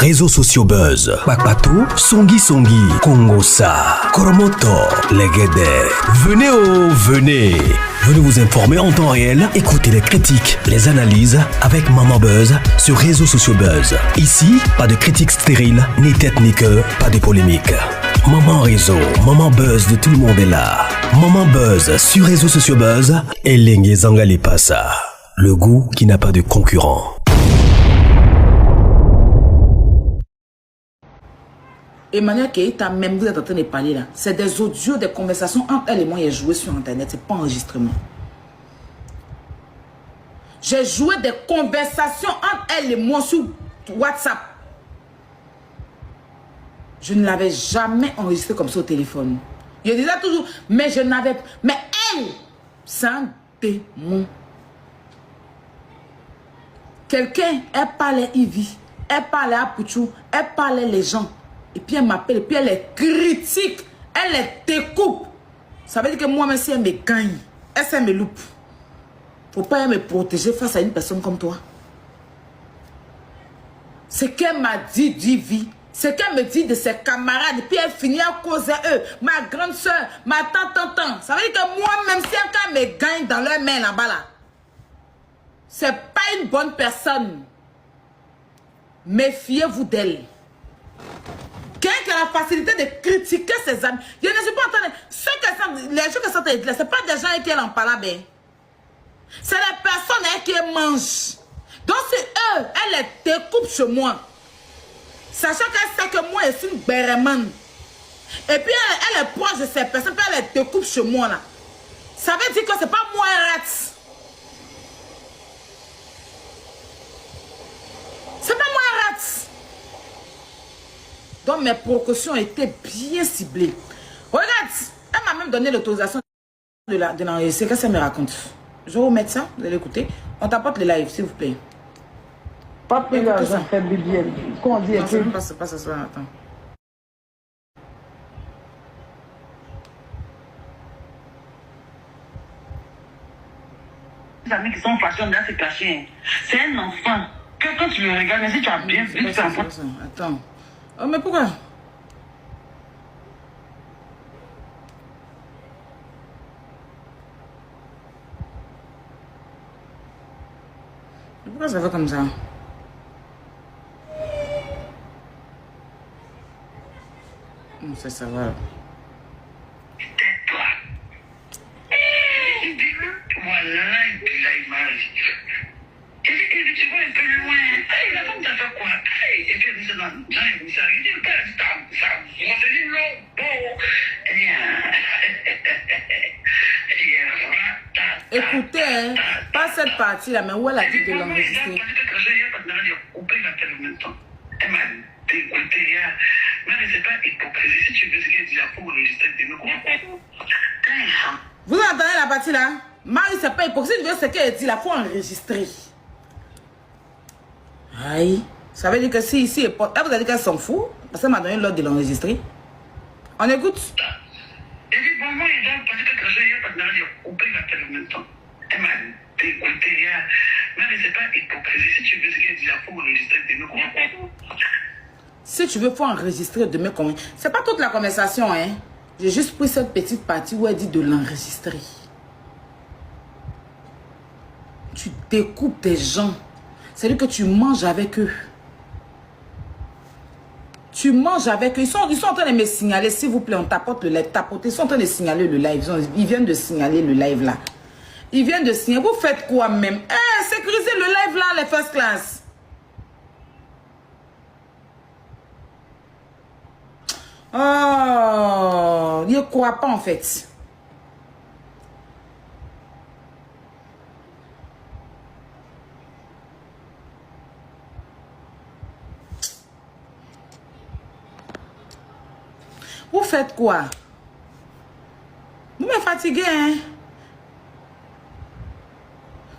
réseaux sociaux buzz. Bakpatou, Songi Songi, Kongosa, Koromoto, Legede. Venez venez. Venez vous informer en temps réel. Écoutez les critiques, les analyses avec Maman Buzz sur réseaux sociaux buzz. Ici, pas de critiques stériles, ni tête ni queue, pas de polémique. Maman réseau, Maman Buzz de tout le monde est là. Maman Buzz sur réseaux sociaux buzz. Et Lengue Zangali Passa. Le goût qui n'a pas de concurrent. Emmanuel Keïta, même vous êtes en train de parler là. C'est des audios, des conversations entre elle et moi. J'ai joué sur internet, c'est pas enregistrement. J'ai joué des conversations entre elle et moi sur WhatsApp. Je ne l'avais jamais enregistré comme ça au téléphone. Je disais toujours, mais je n'avais... Mais elle, c'est un démon. Quelqu'un, elle parlait Ivy, elle parlait à Pouchou, elle parlait les gens. Et puis elle m'appelle, et puis elle est critique, elle les découpe. Ça veut dire que moi, même si elle me gagne, elle me loupe. Faut pas me protéger face à une personne comme toi. Ce qu'elle m'a dit d'Ivy, ce qu'elle me dit de ses camarades, et puis elle finit à causer eux, ma grande soeur, ma tante. Ça veut dire que moi, même si elle me gagne dans leur main là-bas, là, c'est pas une bonne personne. Méfiez-vous d'elle. Quelqu'un qui a la facilité de critiquer ses amis. Je ne suis pas en train de... Les gens qui sont là, ce n'est pas des gens qui en parlent bien. C'est les personnes qui mangent. Donc c'est eux, elle les découpe chez moi. Sachant qu'elle sait que moi, je suis une bérémane. Et puis elle est proche de ces personnes, puis elle les découpe chez moi là. Ça veut dire que c'est pas moi elle rate. C'est pas moi elle rate. Donc mes précautions étaient bien ciblées. Regarde, elle m'a même donné l'autorisation de l'enregistrer. Qu'est-ce qu'elle me raconte? Je vais vous mettre ça, vous allez écouter. On t'apporte le live, s'il vous plaît. Pas plus d'argent, fait bibiel. Comment dire? Non, c'est pas ça, attends. Les amis qui sont fâchés, on doit se cacher. C'est un enfant. Que quand tu le regardes, mais si tu as bien vu, c'est un enfant. Attends. Oh, mais pourquoi? Pourquoi ça va comme ça? Ça, ça va. Tais-toi. Voilà l'image. Et tu vois un peu loin. La femme t'a fait quoi? Et puis elle dit ça, non, il s'est arrêté, le père, ça, on se dit non, bon. Écoutez, hein, pas cette partie-là, mais où elle a dit de l'enregistrer. Elle m'a dégoûté. Mais c'est pas hypocrisie. Si tu veux ce qu'elle dit, il faut enregistrer des noms. Vous entendez la partie là? Marie, c'est pas hypocrisie. Tu veux ce qu'elle dit là, il faut enregistrer. Aïe. Ça veut dire que si ici, elle vous a dit qu'elle s'en fout, parce qu'elle m'a donné l'ordre de l'enregistrer. On écoute. Et puis, bon, moi, il a pas dit que je n'ai pas de couper la télé en même temps. Elle m'a dégoûté. Mais c'est pas hypocrisie. Si tu veux ce qu'elle dit, il faut enregistrer des noms. Si tu veux, il faut enregistrer demain. C'est pas toute la conversation, hein. J'ai juste pris cette petite partie où elle dit de l'enregistrer. Tu découpes des gens. C'est-à-dire que tu manges avec eux. Tu manges avec eux. Ils sont en train de me signaler, s'il vous plaît, on tapote le live. Ils sont en train de signaler le live. Ils viennent de signaler le live là. Ils viennent de signaler. Vous faites quoi même? Sécurisez le live là, les first class. Oh, il ne croit pas en fait. Vous faites quoi? Vous me fatiguez, hein?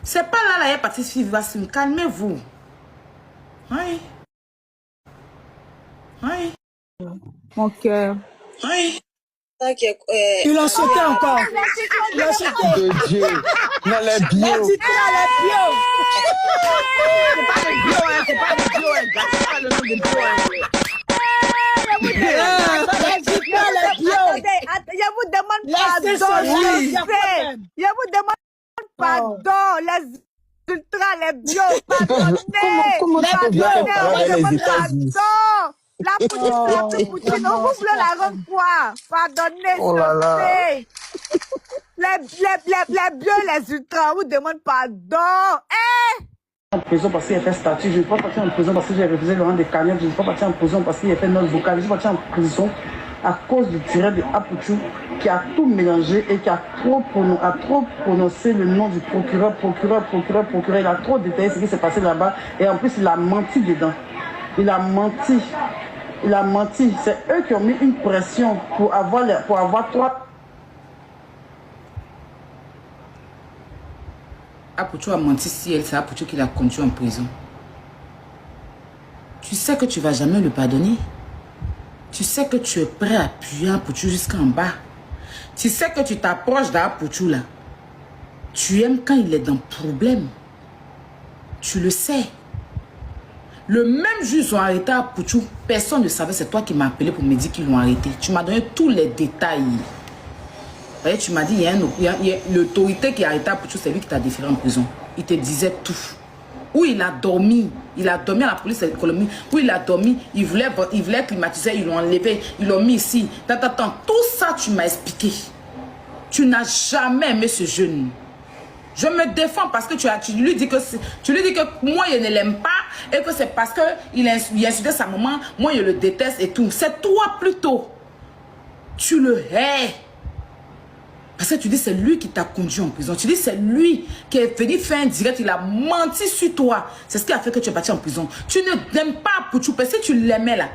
C'est pas là, la hépatite facile. Calmez-vous. Oui. Oui. Mon cœur. Oui. Il a sauté encore. Il a sauté. De Dieu. Non, les bio. Les Zutra, les bio. C'est pas les bio, hein. C'est pas les bio, hein. C'est pas le nom des bio, hein. Les Zutra, les bio. Je vous demande Laissez pardon. ce Je vous demande pardon. Les ultras, les bio. Pardonnez. Comment tu peux bien Pardonnez. comparer On vous les demande États-Unis? pardon. La poutine, on vous voulez la rendre quoi? Pardonnez, Oh là là. les bio, les ultras, on vous demande pardon. En prison parce qu'il a fait statut, je ne suis pas parti en prison parce que j'ai refusé Laurent de Cagnotte, je ne suis pas parti en prison parce qu'il a fait note vocale, je suis parti en prison à cause du tiré de Apouchou qui a tout mélangé et qui a trop prononcé le nom du procureur. Il a trop détaillé ce qui s'est passé là-bas et en plus il a menti dedans. Il a menti. C'est eux qui ont mis une pression pour avoir 3. Apouchou a menti si elle, c'est Apouchou qui l'a conduit en prison. Tu sais que tu vas jamais le pardonner. Tu sais que tu es prêt à appuyer Apouchou jusqu'en bas. Tu sais que tu t'approches d'Apouchou là. Tu aimes quand il est dans problème. Tu le sais. Le même jour ils ont arrêté Apouchou, personne ne savait, c'est toi qui m'as appelé pour me dire qu'ils l'ont arrêté. Tu m'as donné tous les détails. Et tu m'as dit, il y a l'autorité qui a arrêté Apouchou, c'est lui qui t'a déféré en prison. Il te disait tout. Où il a dormi. Il a dormi à la police de l'économie. Où il a dormi, il voulait climatiser, ils l'ont enlevé, ils l'ont mis ici. Tout ça, tu m'as expliqué. Tu n'as jamais aimé ce jeune. Je me défends parce que tu lui dis que moi, je ne l'aime pas et que c'est parce qu'il a insulté sa maman, moi, je le déteste et tout. C'est toi plutôt. Tu le hais. Parce que tu dis c'est lui qui t'a conduit en prison. Tu dis c'est lui qui est venu faire un direct. Il a menti sur toi. C'est ce qui a fait que tu es parti en prison. Tu ne l'aimes pas Apouchou. Parce que si tu l'aimais là. De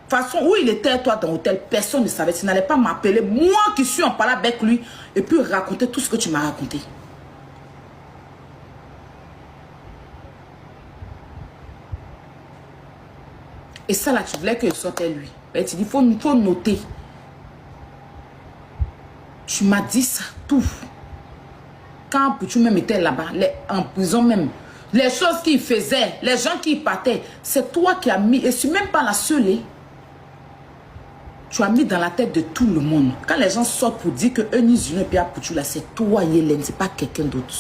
toute façon, où il était toi dans l'hôtel, personne ne savait. Tu n'allais pas m'appeler. Moi qui suis en parlant avec lui. Et puis raconter tout ce que tu m'as raconté. Et ça là, tu voulais que je sorte lui. Et tu dis, il faut noter. Tu m'as dit ça, tout. Quand Apouchou même était là-bas, en prison même, les choses qu'il faisait, les gens qui partaient, c'est toi qui as mis, et je ne suis même pas la seule. Tu as mis dans la tête de tout le monde. Quand les gens sortent pour dire que Eunice Junior et puis Apouchou, là, c'est toi, Hélène, c'est pas quelqu'un d'autre.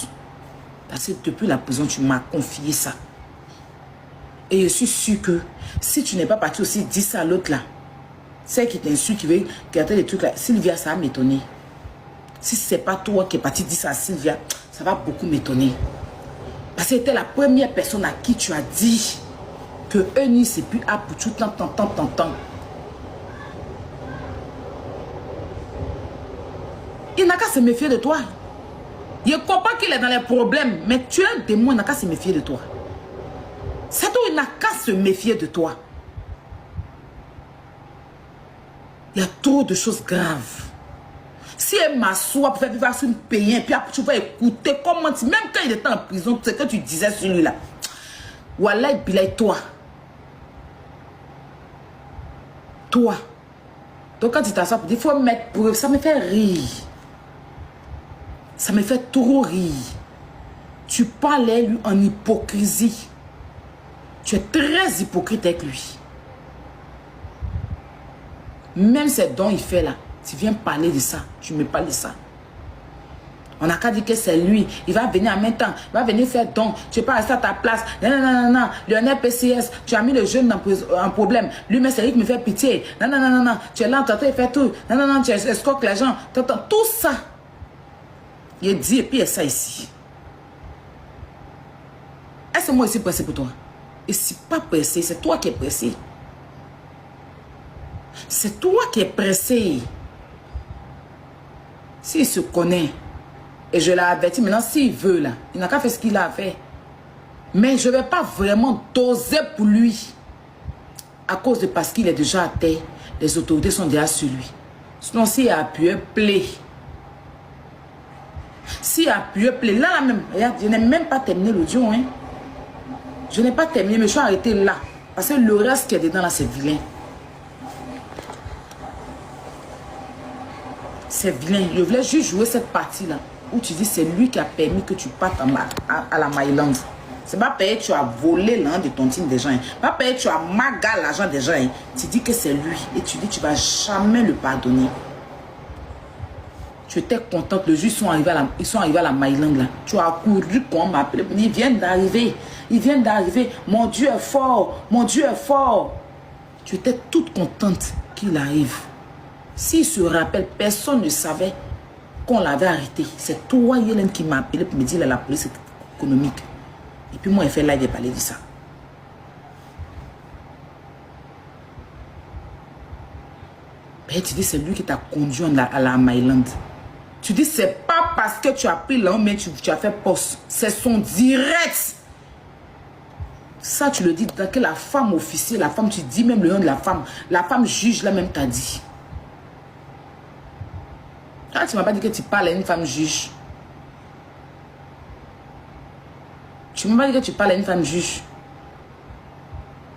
Parce que depuis la prison, tu m'as confié ça. Et je suis sûre que si tu n'es pas parti aussi, dis ça à l'autre là. Celle qui t'insulte, qui veut garder les trucs là. Sylvia, ça va m'étonner. Si ce n'est pas toi qui es parti dire ça à Sylvia, ça va beaucoup m'étonner. Parce que c'était la première personne à qui tu as dit que Eunice et puis Apouchou, tant. Il n'a qu'à se méfier de toi. Il comprend qu'il est dans les problèmes, mais tu es un démon, il n'a qu'à se méfier de toi. C'est tout, il n'a qu'à se méfier de toi. Il y a trop de choses graves. Si elle m'assoit pour faire vivre sur une payen, puis après tu vas écouter comment tu... Même quand il était en prison, ce que tu disais sur lui là. Wallah, bilay, toi. Toi. Donc quand tu t'assois pour dire, il faut mettre preuve, ça me fait rire. Ça me fait trop rire. Tu parlais lui en hypocrisie. Tu es très hypocrite avec lui. Même ces dons il fait là, tu viens parler de ça, tu me parles de ça. On n'a qu'à dire que c'est lui, il va venir en même temps, il va venir faire don, tu n'es pas resté à ta place. Non, Lionel PCS, tu as mis le jeune en problème. Lui, mais c'est lui qui me fait pitié. Non, tu es là, il fait tout. Non, tu escroques les gens. Tout ça. Il dit et puis il y a ça ici. Est-ce que moi ici pressé pour toi? Et c'est pas pressé, c'est toi qui es pressé. C'est toi qui es pressé. S'il se connaît, et je l'ai averti, maintenant s'il veut là, il n'a qu'à faire ce qu'il a fait. Mais je ne vais pas vraiment doser pour lui. À cause de parce qu'il est déjà à terre, les autorités sont déjà sur lui. Sinon s'il a appuyé, plaît. S'il a appuyé, plaît. Là même, regarde, je n'ai même pas terminé l'audio. Hein. Je n'ai pas terminé, mais je suis arrêté là. Parce que le reste qui est dedans là, c'est vilain. C'est vilain. Je voulais juste jouer cette partie-là. où tu dis c'est lui qui a permis que tu partes à la Maryland. C'est pas payé, tu as volé l'argent de tontine des gens. Hein. Pas payé, tu as magalé l'argent des gens. Hein. Tu dis que c'est lui. Et tu dis que tu vas jamais le pardonner. Tu étais contente. Le jour, ils sont arrivés à la Maryland là. Tu as couru quand on m'a appelé. Ils viennent d'arriver. Ils viennent d'arriver. Mon Dieu est fort. Mon Dieu est fort. Tu étais toute contente qu'il arrive. S'il se rappelle, personne ne savait qu'on l'avait arrêté. C'est toi, Yélène, qui m'a appelé pour me dire la police économique. Et puis moi, il fait live et parler de ça. Ben, tu dis, c'est lui qui t'a conduit à la Maryland. Tu dis, c'est pas parce que tu as pris l'homme, mais tu as fait poste. C'est son direct. Ça, tu le dis, dans que la femme officier, la femme, tu dis même le nom de la femme juge là même t'a dit. Ah, tu m'as pas dit que tu parles à une femme juge. Tu m'as pas dit que tu parles à une femme juge.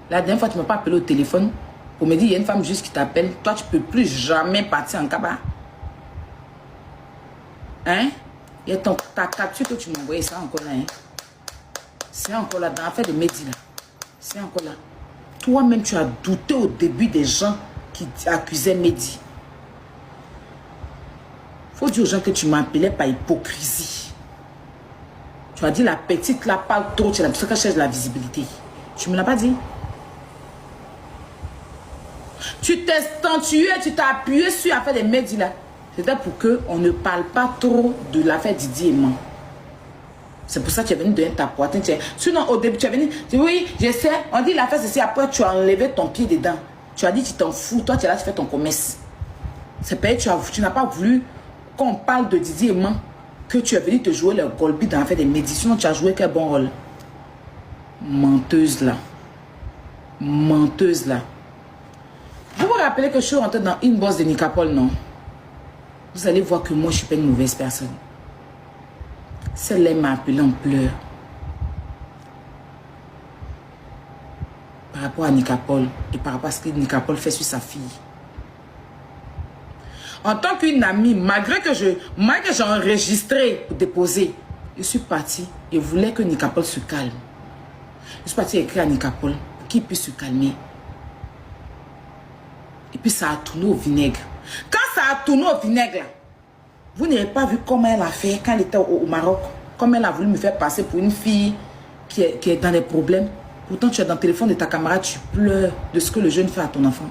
La dernière fois, tu ne m'as pas appelé au téléphone pour me dire il y a une femme juge qui t'appelle. Toi, tu ne peux plus jamais partir en cabas. Hein? Il y a ta capture que tu m'as envoyée, c'est encore là. Hein? C'est encore là, dans l'affaire de Mehdi là. C'est encore là. Toi-même, tu as douté au début des gens qui accusaient Mehdi. Il faut dire aux gens que tu m'appelais par hypocrisie. Tu as dit la petite là parle trop, tu as l'impression qu'elle cherche la visibilité. Tu ne me l'as pas dit. Tu t'es stentué, tu t'as appuyé sur l'affaire des Mehdi là. C'était pour qu'on ne parle pas trop de l'affaire Didier Aimant. C'est pour ça que tu es venu donner ta poitrine. Sinon, au début, tu es venu, tu dis oui, je sais, on dit l'affaire c'est après tu as enlevé ton pied dedans. Tu as dit tu t'en fous, toi tu es là, tu fais ton commerce. C'est payé, tu n'as pas voulu qu'on parle de Didier Aimant, que tu es venu te jouer le golbi dans l'affaire des médicines, tu as joué quel bon rôle. Menteuse là. Menteuse là. Vous vous rappelez que je suis rentrée dans une bosse de Nicapol, non? Vous allez voir que moi, je ne suis pas une mauvaise personne. Celle-là m'a appelé en pleurs. Par rapport à Nicapol et par rapport à ce que Nicapol fait sur sa fille. En tant qu'une amie, malgré que j'ai enregistré pour déposer, je suis partie et voulais que Nicapol se calme. Je suis partie écrire à Nicapol pour qu'il puisse se calmer. Et puis ça a tourné au vinaigre. Quand ça a tourné au vinaigre, là, vous n'avez pas vu comment elle a fait quand elle était au Maroc. Comme elle a voulu me faire passer pour une fille qui est dans des problèmes. Pourtant, tu es dans le téléphone de ta camarade, tu pleures de ce que le jeune fait à ton enfant.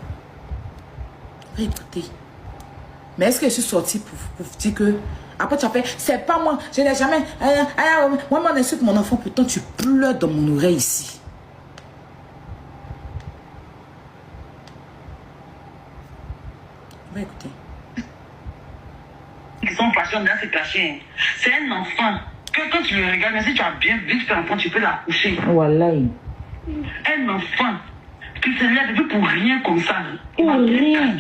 Écoutez. Mais est-ce que je suis sortie pour dire que... Après, tu as fait, c'est pas moi, je n'ai jamais... Moi, on insulte mon enfant, pourtant tu pleures dans mon oreille ici. Écoutez. Ils sont passionnés dans ces cachets. C'est un enfant que quand tu le regardes, même si tu as bien vite fait enfant, tu peux la coucher. Voilà. Un enfant qui se lève pour rien comme ça. Pour rien.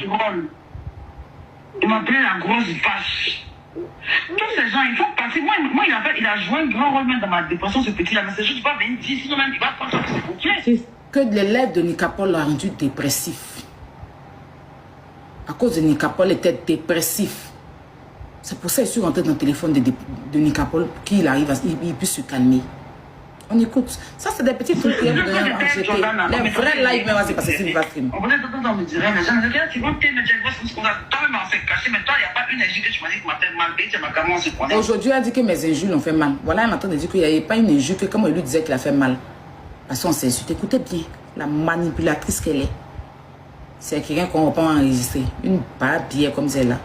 Il m'appelait la grosse vache. Tous ces gens, ils font passer. Moi il a joué un grand rôle même dans ma dépression, ce petit-là. Mais c'est juste pas venir dire, sinon même il va prendre ça pour se boucler. Que l'élève de Nicapol l'a rendu dépressif. À cause de Nicapol, il était dépressif. C'est pour ça que je suis rentré dans le téléphone de Nicapol pour qu'il arrive, il puisse se calmer. On écoute. Ça, c'est des petits trucs qui aiment donner en GP. Les vrais lives, même, c'est parce que c'est une vaccine. On va dire, on me dirait, mais j'en ai dit, tu vas te mettre ce qu'on a toi-même en fait caché, mais toi, il n'y a pas une injure que tu m'as dit que m'a fait mal, tu m'as commencé à se Aujourd'hui, elle a dit que mes injures l'ont fait mal. Voilà, elle est en train de dire qu'il n'y avait pas une injure que, comme elle lui disait qu'il a fait mal. Parce qu'on s'est insulté. Écoutez bien, la manipulatrice qu'elle est. C'est quelqu'un qu'on ne va pas enregistrer. Une barre bière comme celle-là.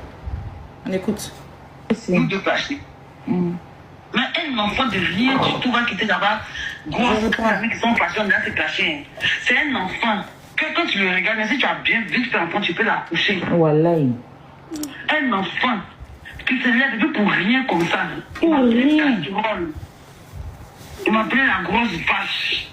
On écoute. Nous deux cachés. Mais un enfant de rien du tout va quitter là-bas. Gros amis qui sont passionnés dans ces cachets. C'est un enfant que quand tu le regardes, même si tu as bien vite fait enfant, tu peux la coucher. Voilà. Un enfant qui se lève pour rien comme ça. Pour rien. Il m'appelait la grosse vache.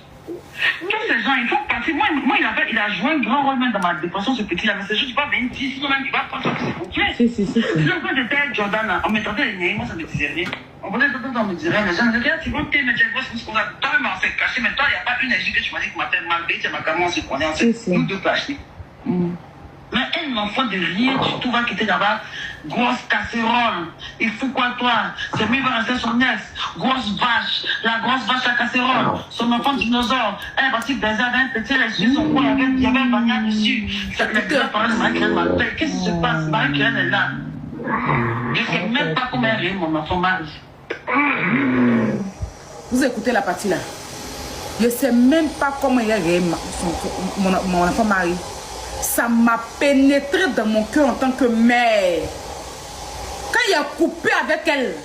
Tous ces gens, ils font passer. Moi il a joué un grand rôle même dans ma dépression, ce petit-là. Mais c'est juste pas venir dire, sinon même il va prendre ça pour se boucler. Si. Quand j'étais Jordan, on me tentait les niais, moi ça me disait rien. On venait d'entendre, on me dirait, mais j'en ai dit, tu vas te mettre ce qu'on a toi-même en fait caché, mais toi, il n'y a pas une injure que tu m'as dit que tu m'as fait mal, tu m'as commencé à se connaître, nous deux cachés. Mais un un enfant de rien du tout va quitter là-bas. Grosse casserole. Il faut quoi, toi? C'est mieux va rester son ex. Grosse vache. La grosse vache à casserole. Son enfant dinosaure. Elle est partie baiser avec un petit reçu. Son cou, il y avait un bagnard dessus. Le gars parlait de Marie-Claire m'appelle. Qu'est-ce qui se passe? Marie-Claire est là. Je ne sais même pas comment elle est, mon enfant Marie. Vous écoutez la partie là. Je ne sais même pas comment il est mon enfant Marie. Ça m'a pénétré dans mon cœur en tant que mère. Quand il a coupé avec elle,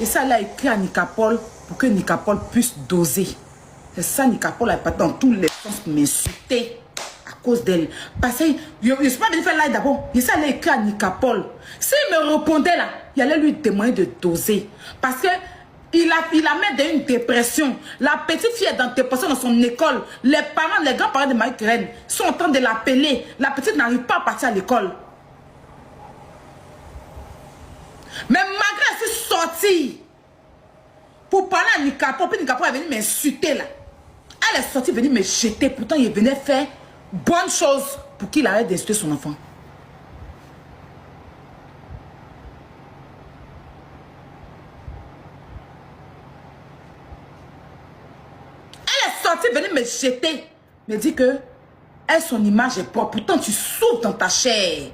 et ça l'a écrit à Nicapol pour que Nicapol puisse doser. C'est ça, Nicapol a pas dans tous les sens m'insulter à cause d'elle. Parce que je ne suis pas venu faire live d'abord. Et ça l'a écrit à Nicapol. S'il me répondait là, il allait lui demander de doser. Parce que il la met dans une dépression. La petite fille est dans dépression dans son école. Les parents, les grands-parents de Marie-Claire sont en train de l'appeler. La petite n'arrive pas à partir à l'école. Mais malgré elle s'est sortie pour parler à Nicapol, puis Nicapol est venu m'insulter là. Elle est sortie venir me jeter. Pourtant, il venait faire bonne chose pour qu'il arrête d'insulter son enfant. Venir me jeter, me dit que elle, son image est propre. Pourtant, tu souffres dans ta chair.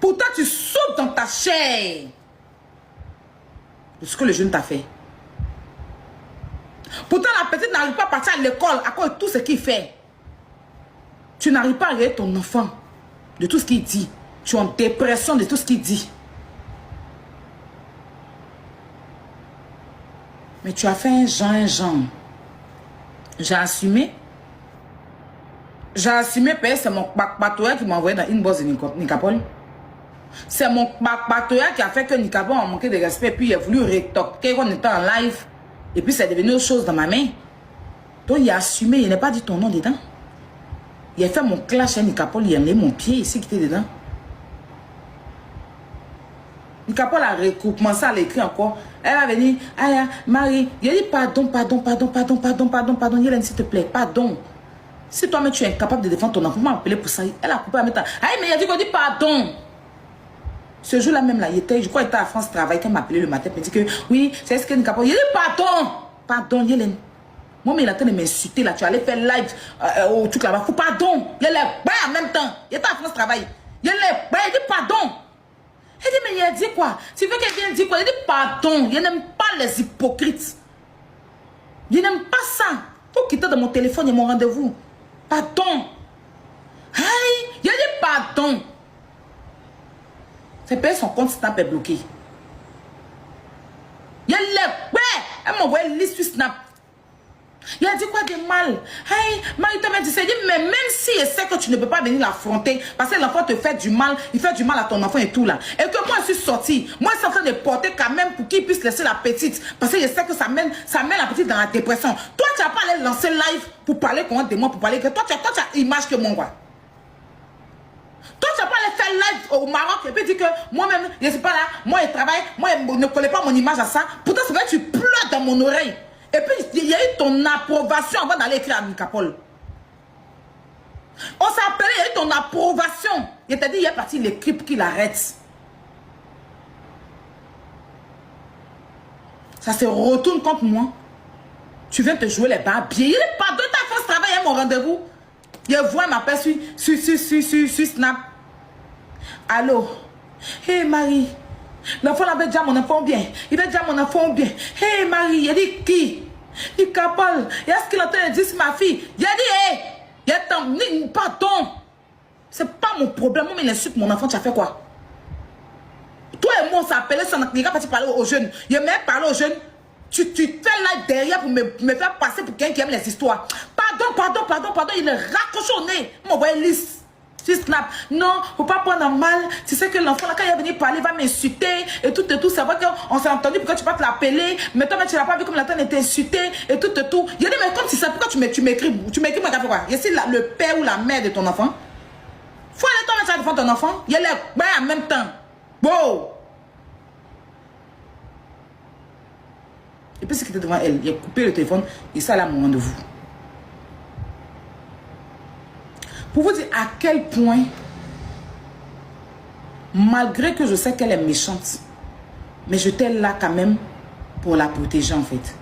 Pourtant, tu souffres dans ta chair de ce que le jeune t'a fait. Pourtant, la petite n'arrive pas à partir à l'école à cause de tout ce qu'il fait. Tu n'arrives pas à regarder ton enfant de tout ce qu'il dit. Tu es en dépression de tout ce qu'il dit. Mais tu as fait un genre. J'ai assumé. J'ai assumé parce que c'est mon batoya qui m'a envoyé dans une bosse de Nicapol. C'est mon batoya qui a fait que Nicapol a manqué de respect. Puis il a voulu rétorquer quand on était en live. Et puis c'est devenu autre chose dans ma main. Donc il a assumé. Il n'a pas dit ton nom dedans. Il a fait mon clash à Nicapol. Il a mis mon pied ici qui était dedans. Nicapol a recommencé à l'écrire encore. Elle va venir, Aya, Marie, il a dit pardon, Yélène, s'il te plaît, pardon. Si toi-même tu es incapable de défendre ton enfant, m'a appelé pour ça. Elle a coupé à mettre. Aïe, mais il a dit qu'on dit pardon. Ce jour-là même, là, je crois qu'il était à France Travail, quand il m'a appelé le matin, il m'a dit que oui, c'est ce que Nicapol. Il a dit pardon, Yélène. Moi, mais il a train de m'insulter là, tu allais faire live au truc là-bas. Pardon, il a les bains en même temps. Il était à France Travail. Il a les bains, il dit pardon. Il dit, mais il a dit quoi? Tu veux qu'elle vienne dire quoi? Il dit, pardon, il n'aime pas les hypocrites. Il n'aime pas ça. Faut quitter de mon téléphone et mon rendez-vous. Pardon. Aïe, il a dit, pardon. C'est payé son compte Snap est bloqué. Il a les... Ouais, elle m'a envoyé une liste sur Snap. Il a dit quoi de mal? Hey, Marie-Claire m'a dit, mais même si elle sait que tu ne peux pas venir l'affronter, parce que l'enfant te fait du mal, il fait du mal à ton enfant et tout là. Et que moi je suis sortie, moi je suis en train de porter quand même pour qu'il puisse laisser la petite. Parce que je sais que ça mène la petite dans la dépression. Toi, tu n'as pas allé lancer live pour parler contre de moi, pour parler que toi, tu as image que moi. Toi, tu n'as pas allé faire live au Maroc et puis dire que moi-même, je ne suis pas là, moi je travaille, moi je ne connais pas mon image à ça. Pourtant, c'est vrai que tu pleures dans mon oreille. Et puis, il y a eu ton approbation avant d'aller écrire à Nicapol. On s'est appelé, il y a eu ton approbation. Il t'a dit, il est parti l'écrire pour qu'il arrête. Ça se retourne contre moi. Tu viens te jouer les barbiers. Il est pardon, ta force travail, mon rendez-vous. Il voit ma paix sur Snap. Allô? Hé Marie. L'enfant avait déjà mon enfant bien. Il avait déjà mon enfant bien. Hé Marie, il a dit qui? Nicapol. Et est-ce qu'il entend dire c'est ma fille? Il a dit, hé, pardon. C'est pas mon problème. Moi, il insulte mon enfant, tu as fait quoi? Toi et moi, on s'est appelé, il n'a pas parler aux jeunes. Il m'a parlé aux jeunes. Tu fais là derrière pour me faire passer pour quelqu'un qui aime les histoires. Pardon. Il est raccroché au nez. Il m'a envoyé une liste. Tu snap. Non, faut pas prendre mal. Tu sais que l'enfant, là, quand il est venu parler, il va m'insulter. Et tout. C'est vrai qu'on s'est entendu pourquoi tu vas te l'appeler. Mais toi, tu n'as pas vu comme l'enfant était insulté. Et tout. Il a dit, mais comme tu sais, pourquoi tu m'écris? Moi, t'as fait quoi? Ici, le père ou la mère de ton enfant. Faut aller toi, mettre devant ton enfant. Il y a les bains en même temps. Wow! Et puis, ce qui était devant elle, il a coupé le téléphone. Et ça, là, mon rendez-vous. Pour vous dire à quel point, malgré que je sais qu'elle est méchante, mais j'étais là quand même pour la protéger en fait.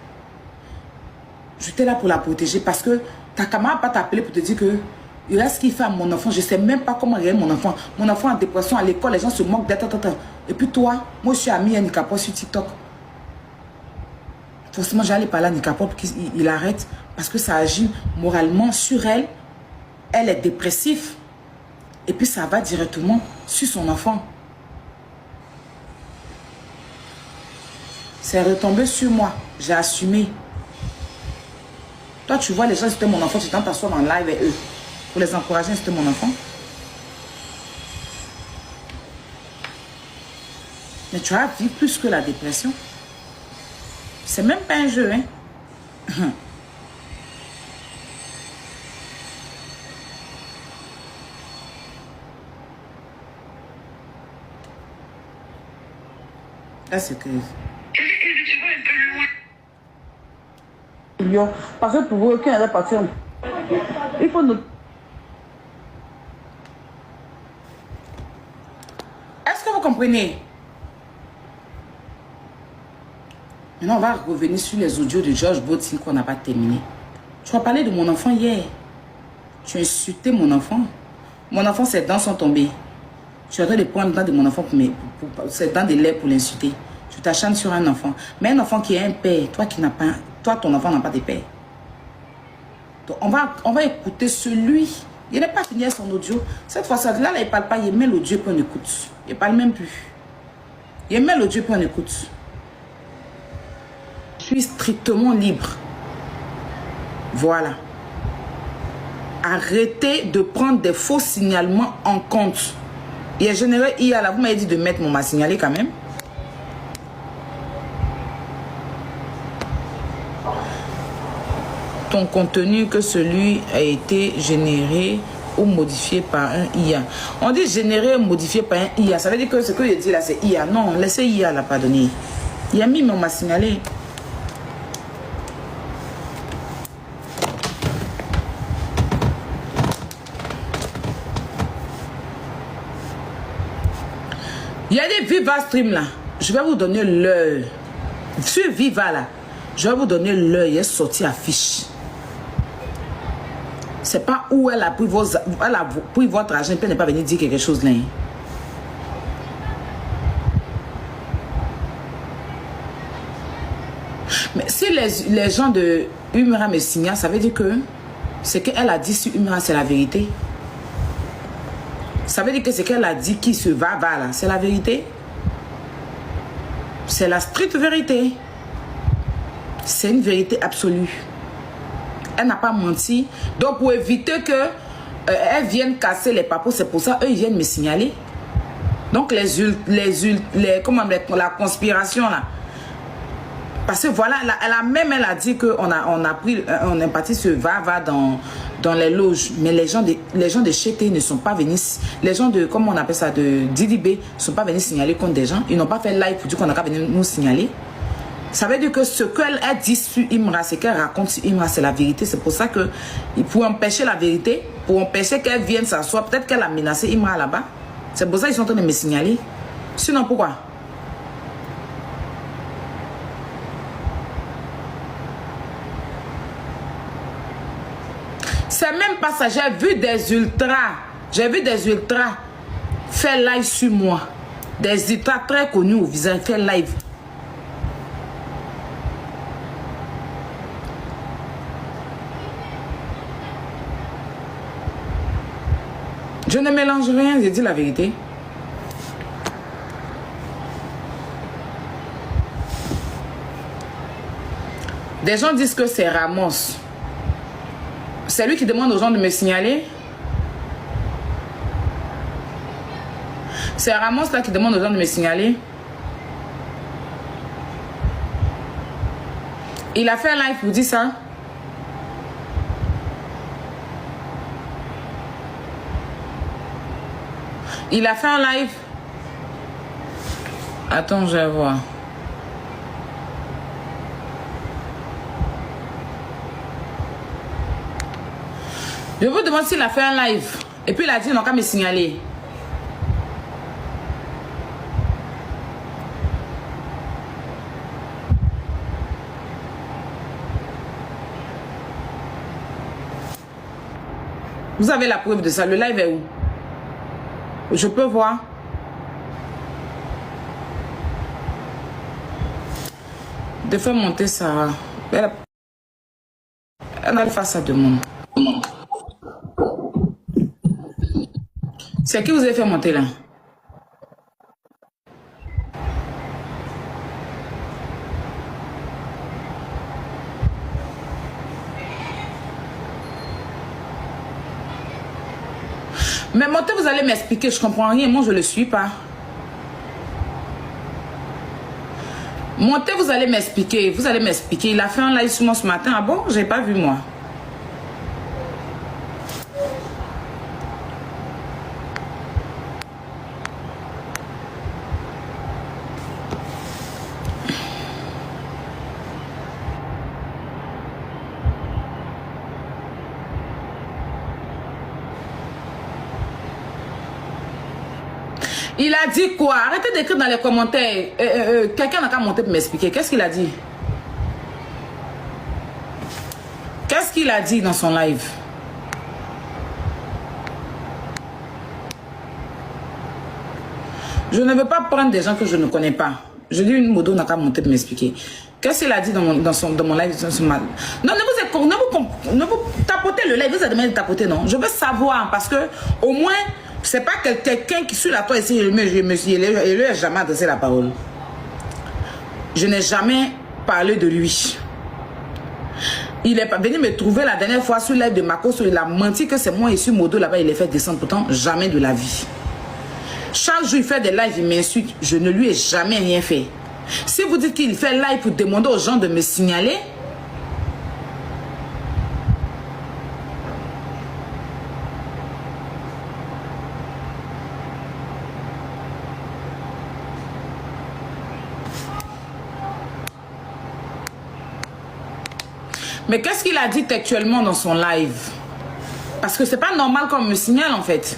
J'étais là pour la protéger parce que ta camarade pas t'appeler pour te dire que il y a ce qu'il fait à mon enfant. Je sais même pas comment il est mon enfant. Mon enfant en dépression à l'école, les gens se moquent d'être. Et puis toi, moi je suis amie à Nikapor sur TikTok. Forcément, j'allais parler à Nikapor pour qu'il arrête parce que ça agit moralement sur elle. Elle est dépressive. Et puis ça va directement sur son enfant. C'est retombé sur moi. J'ai assumé. Toi, tu vois, les gens, c'était mon enfant. Tu t'assois en live avec eux. Pour les encourager, c'était mon enfant. Mais tu as vécu plus que la dépression. C'est même pas un jeu, hein. Là, c'est que... Tu vas un peu loin. Parce que pour vous, quand elle est partie, il faut nous... Est-ce que vous comprenez? Maintenant, on va revenir sur les audios de George Botin qu'on n'a pas terminé. Tu as parlé de mon enfant hier. Tu as insulté mon enfant. Mon enfant, ses dents sont tombées. Tu as de prendre les dents de mon enfant pour ses dents de lait pour l'insulter. Tu t'acharnes sur un enfant. Mais un enfant qui est un père, toi qui n'as pas... Toi, ton enfant n'a pas de père. Donc, on va écouter celui... Il n'est pas fini son audio. Cette fois-ci, là, il ne parle pas. Il met l'audio pour on écoute. Il ne parle même plus. Il met l'audio pour on écoute. Je suis strictement libre. Voilà. Arrêtez de prendre des faux signalements en compte. Il est généré IA là. Vous m'avez dit de mettre mon m'a signalé quand même. Ton contenu que celui a été généré ou modifié par un IA. On dit généré ou modifié par un IA. Ça veut dire que ce que je dis là, c'est IA. Non, laissez IA là, pardonnez. Il a mis, mais on m'a signalé. Il y a des Viva Stream là. Je vais vous donner l'heure. Sur Viva là. Je vais vous donner l'heure. Il est sorti affiche. C'est pas où elle a pris, votre argent. Elle n'est pas venue dire quelque chose là. Mais si les gens de Humra me signalent, ça veut dire que ce qu'elle a dit sur Humra, c'est la vérité. Ça veut dire que ce qu'elle a dit qui se va là, c'est la vérité. C'est la stricte vérité. C'est une vérité absolue. Elle n'a pas menti. Donc pour éviter que elles viennent casser les papos, c'est pour ça eux ils viennent me signaler. Donc la conspiration là. Parce que voilà, elle a dit qu'on est parti se va dans les loges. Mais les gens de Chété ne sont pas venus. Les gens de, comment on appelle ça, de Didibé, ne sont pas venus signaler contre des gens. Ils n'ont pas fait live pour dire qu'on n'a qu'à venir nous signaler. Ça veut dire que ce qu'elle a dit sur Imra, ce qu'elle raconte sur Imra, c'est la vérité. C'est pour ça que, pour empêcher la vérité, pour empêcher qu'elle vienne s'asseoir, peut-être qu'elle a menacé Imra là-bas. C'est pour ça qu'ils sont en train de me signaler. Sinon, pourquoi? C'est même pas ça. J'ai vu des ultras faire live sur moi. Des ultras très connus au visage faire live. Je ne mélange rien, je dis la vérité. Des gens disent que c'est Ramos. C'est lui qui demande aux gens de me signaler. C'est Ramos là qui demande aux gens de me signaler. Il a fait un live pour dire ça. Il a fait un live. Attends, je vais voir. Je vous demande s'il a fait un live. Et puis il a dit, non, qu'à me signaler. Vous avez la preuve de ça. Le live est où? Je peux voir. De faire monter ça. Elle a fait ça de monde. C'est qui vous avez fait monter là? Mais montez, vous allez m'expliquer, je comprends rien, moi je le suis pas. Montez, vous allez m'expliquer, Il a fait un live sur moi ce matin, ah bon? J'ai pas vu moi. Il a dit quoi? Arrêtez d'écrire dans les commentaires. Quelqu'un n'a qu'à monter pour m'expliquer. Qu'est-ce qu'il a dit? Qu'est-ce qu'il a dit dans son live? Je ne veux pas prendre des gens que je ne connais pas. Je dis une modo n'a qu'à monter pour m'expliquer. Qu'est-ce qu'il a dit dans mon live? Non, ne vous tapotez le live. Vous avez demandé de tapoter, non? Je veux savoir parce que au moins... C'est pas quelqu'un qui suit la toi ici, il lui a jamais adressé la parole. Je n'ai jamais parlé de lui. Il est venu me trouver la dernière fois sur l'aide de Mako, il a menti que c'est moi ici, Modo là-bas, il est fait descendre. Pourtant, jamais de la vie. Chaque jour, il fait des lives, il m'insulte. Je ne lui ai jamais rien fait. Si vous dites qu'il fait live pour demander aux gens de me signaler, mais qu'est-ce qu'il a dit textuellement dans son live? Parce que c'est pas normal qu'on me signale en fait.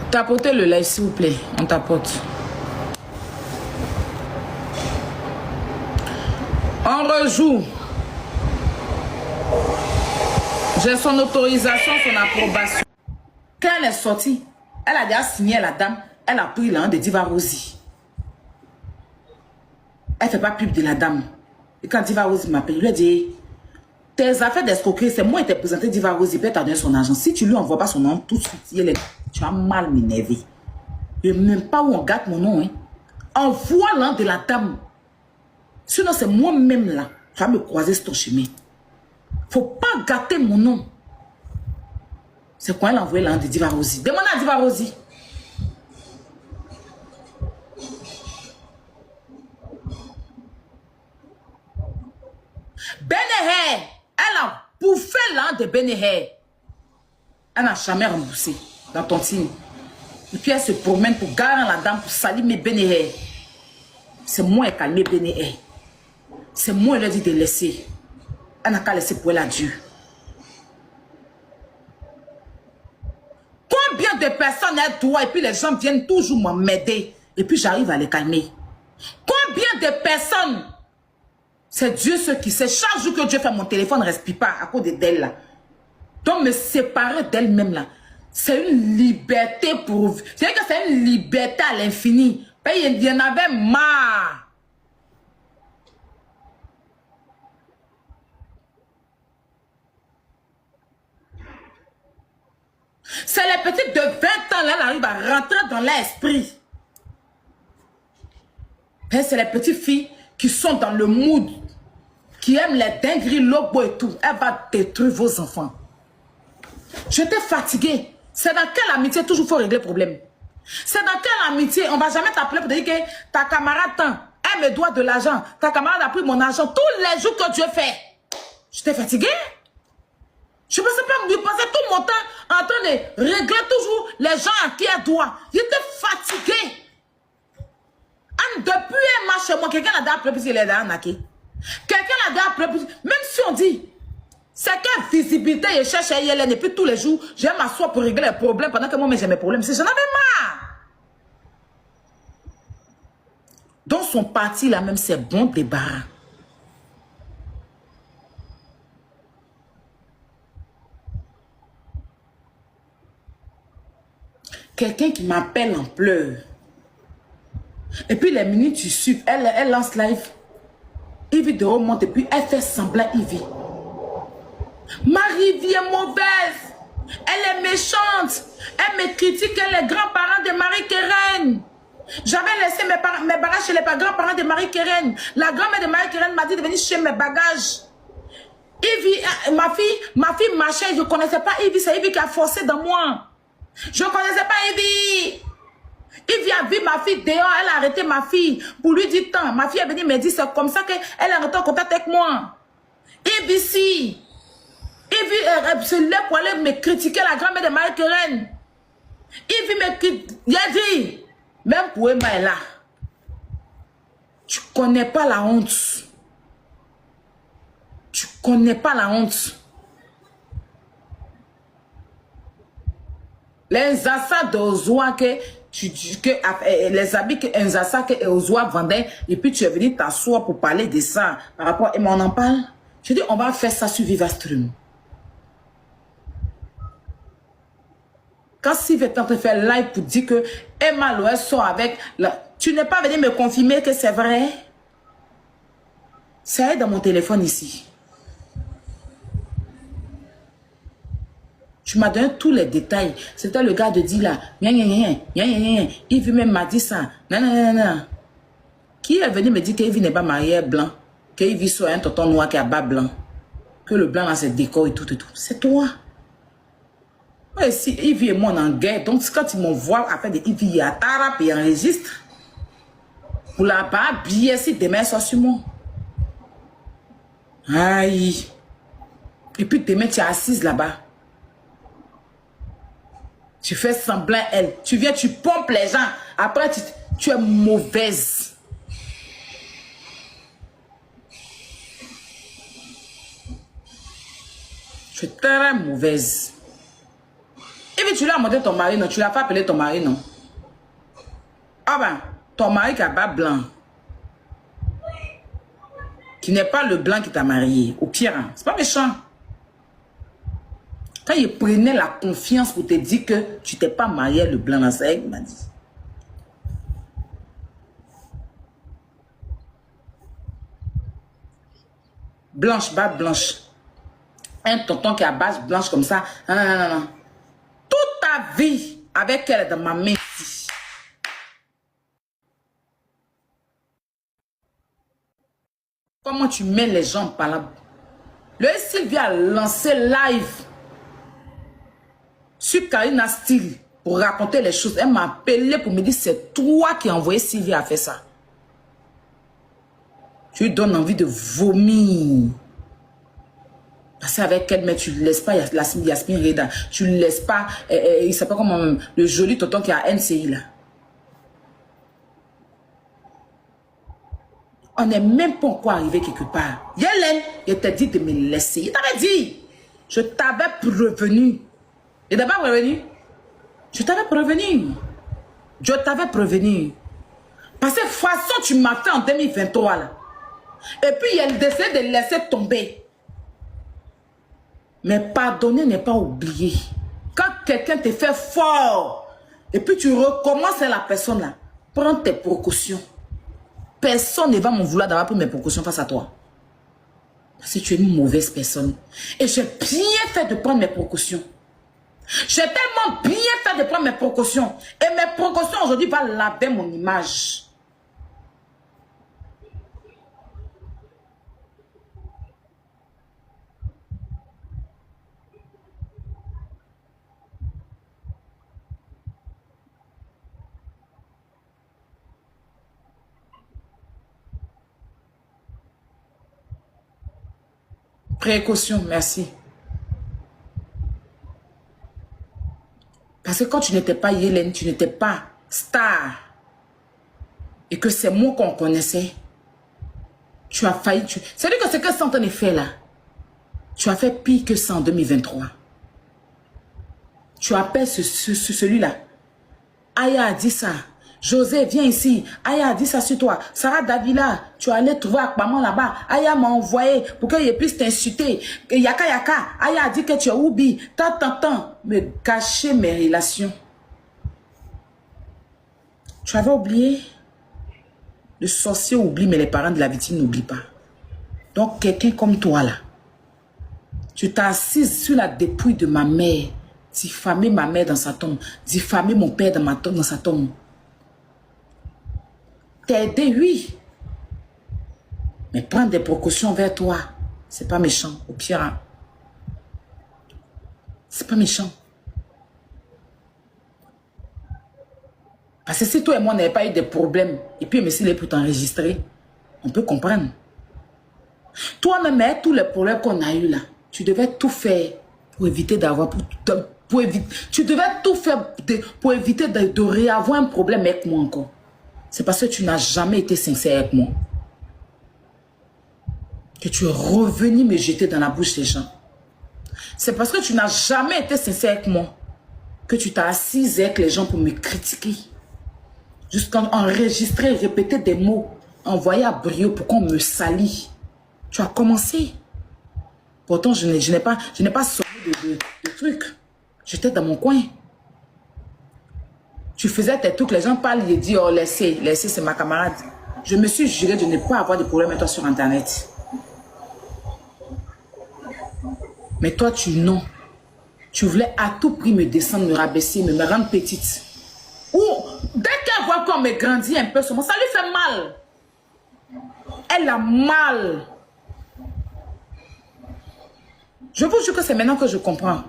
Tapotez le live s'il vous plaît, on tapote. On rejoue. J'ai son autorisation, son approbation. Quand elle est sortie, elle a déjà signé à la dame, elle a pris l'un de Diva Rosie. Elle ne fait pas pub de la dame. Et quand Diva Rosie m'appelle, je lui ai dit, tes affaires d'escroquerie, c'est moi qui t'ai présenté Diva Rosie, peut-être donner son argent. Si tu lui envoies pas son nom, tout de suite, tu vas mal m'énerver. Je ne sais même pas où on gâte mon nom. Hein. Envoie l'un de la dame. Sinon, c'est moi-même là. Tu vas me croiser sur ton chemin. Faut pas gâter mon nom. C'est quoi elle a envoyé l'un de Diva Rosie? Demande à Diva Rosie. Beneher, elle a bouffé l'un de Beneher. Elle n'a jamais remboursé dans ton signe. Et puis elle se promène pour garer la dame pour salir mes Beneher. C'est moi qui ai calmé Beneher. C'est moi qui lui ai dit de laisser. Elle n'a qu'à laisser pour elle à Dieu. Combien de personnes elle doit et puis les gens viennent toujours m'aider et puis j'arrive à les calmer. Combien de personnes? C'est Dieu ce qui sait. Chaque jour que Dieu fait mon téléphone ne respire pas à cause d'elle là. Donc me séparer d'elle-même là, c'est une liberté pour vous. C'est que c'est une liberté à l'infini. Il y en avait marre. C'est les petites de 20 ans là, elle arrive à rentrer dans l'esprit. C'est les petites filles qui sont dans le mood, qui aiment les dingueries, lobo et tout. Elle va détruire vos enfants. J'étais fatiguée. C'est dans quelle amitié toujours faut régler le problème? C'est dans quelle amitié on va jamais t'appeler pour dire que ta camarade, elle me doit de l'argent. Ta camarade a pris mon argent tous les jours que Dieu fait. J'étais fatiguée. Je ne pensais pas me passer tout mon temps en train de régler toujours les gens à qui elle doit. J'étais fatiguée. Depuis un match chez moi, quelqu'un a déjà appelé parce qu'il est là, Naki. Quelqu'un a déjà appelé, même si on dit, c'est quelle visibilité je cherche à Yélène et puis tous les jours, je vais m'asseoir pour régler les problèmes pendant que moi j'ai mes problèmes. J'en avais marre. Dans son parti là même, c'est bon débarras. Quelqu'un qui m'appelle en pleurs. Et puis les minutes tu suis, elle lance live. Ivy de remonte et puis elle fait semblant Ivy. Marie vie est mauvaise. Elle est méchante. Elle me critique, elle est grand-parent de Marie-Kérène. J'avais laissé mes bagages chez les grands-parents de Marie-Kérène. La grand-mère de Marie-Kérène m'a dit de venir chercher mes bagages. Ivy, ma fille marchait, je ne connaissais pas Ivy, c'est Ivy qui a forcé dans moi. Je ne connaissais pas Ivy. Ivy a vu ma fille dehors, elle a arrêté ma fille pour lui dire tant. Ma fille est venue me dire, c'est comme ça qu'elle est rentrée en contact avec moi. Ivy, si. Ivy se lève pour aller me critiquer la grand-mère de Marie-Kérène. Ivy me critique. Il a dit, même pour Emma est là. Tu connais pas la honte. Tu connais pas la honte. Les assas d'Ozoa que les habits que Nzassa que Ozoa vendait et puis tu es venu t'asseoir pour parler de ça par rapport et on en parle. Je dis on va faire ça sur Vivastream. Quand Sylvie est en train de faire live pour dire que Emma Loès sort avec tu n'es pas venu me confirmer que c'est vrai. C'est dans mon téléphone ici. Tu m'as donné tous les détails. C'était le gars de dire là. Yves même m'a dit ça. Non. Qui est venu me dire qu'Yves n'est pas marié blanc? Qu'Yves soit un tonton noir qui a bas blanc? Que le blanc a ses décors et tout. C'est toi. Ouais, si Yves et moi on en guerre. Donc quand ils m'envoient après de Yves, il y a tarap et enregistre. Pour la pas habiller si demain soit sur moi. Aïe. Et puis demain tu es assise là-bas. Tu fais semblant elle. Tu viens, tu pompes les gens. Après, tu es mauvaise. Tu es très mauvaise. Et puis tu lui as montré ton mari, non? Tu l'as pas appelé ton mari, non? Ah ben, ton mari qui a pas blanc. Qui n'est pas le blanc qui t'a marié. Au pire, hein? C'est pas méchant. Quand il prenait la confiance pour te dire que tu t'es pas marié le blanc dans ça, il m'a dit. Blanche, bas blanche. Un tonton qui a base blanche comme ça. Non. Toute ta vie avec elle dans ma main ici. Comment tu mets les gens par là? Le Sylvie a lancé live sur Karina Style pour raconter les choses. Elle m'a appelé pour me dire c'est toi qui as envoyé Sylvie à faire ça. Tu lui donnes envie de vomir. Parce qu'avec elle, mais tu ne laisses pas Yasmine Reda. Tu ne laisses pas, il s'appelle comment le joli tonton qui a NCI là. On n'est même pas encore arrivé quelque part. Yélène, je t'ai dit de me laisser. Je t'avais dit. Je t'avais prévenu. Je t'avais prévenu. Je t'avais prévenu. Je t'avais prévenu. Parce que de toute façon, tu m'as fait en 2023 là. Et puis, elle décide de laisser tomber. Mais pardonner n'est pas oublier. Quand quelqu'un te fait fort, et puis tu recommences à la personne là, prends tes précautions. Personne ne va m'en vouloir d'avoir pris mes précautions face à toi. Parce que tu es une mauvaise personne. Et j'ai bien fait de prendre mes précautions. J'ai tellement bien fait de prendre mes précautions. Et mes précautions aujourd'hui vont laver mon image. Précaution, merci. Parce que quand tu n'étais pas Yélène, tu n'étais pas star, et que c'est moi qu'on connaissait, tu as failli... C'est-à-dire que ce que Santon a fait là, tu as fait pire que ça en 2023. Tu appelles celui-là. Aya a dit ça. José, viens ici. Aya a dit ça sur toi. Sarah Davila, tu allais trouver Akpaman là-bas. Aya m'a envoyé pour qu'il puisse t'insulter. Yaka. Aya a dit que tu es oubi. Tant. Me gâcher mes relations. Tu avais oublié. Le sorcier oublie, mais les parents de la victime n'oublient pas. Donc, quelqu'un comme toi là, tu t'es assise sur la dépouille de ma mère, diffamer ma mère dans sa tombe, diffamer mon père dans sa tombe. T'es aidé, oui. Mais prendre des précautions vers toi, c'est pas méchant, au pire. Hein. C'est pas méchant. Parce que si toi et moi n'avons pas eu de problèmes, et puis mais s'il est pour t'enregistrer, on peut comprendre. Toi-même, avec tous les problèmes qu'on a eu là, tu devais tout faire pour éviter d'avoir... Tu devais tout faire pour éviter de réavoir un problème avec moi encore. C'est parce que tu n'as jamais été sincère avec moi. Que tu es revenu me jeter dans la bouche des gens. C'est parce que tu n'as jamais été sincère avec moi que tu t'as assise avec les gens pour me critiquer. Jusqu'à enregistrer, répéter des mots, envoyer à Brio pour qu'on me salit. Tu as commencé. Pourtant, je n'ai pas sorti de trucs. J'étais dans mon coin. Tu faisais tes trucs, les gens parlent et disent, oh, laissez, c'est ma camarade. Je me suis juré de ne pas avoir de problème avec toi sur Internet. Mais toi, non. Tu voulais à tout prix me descendre, me rabaisser, me rendre petite. Ou, dès qu'elle voit qu'on me grandit un peu sur moi, ça lui fait mal. Elle a mal. Je vous jure que c'est maintenant que je comprends.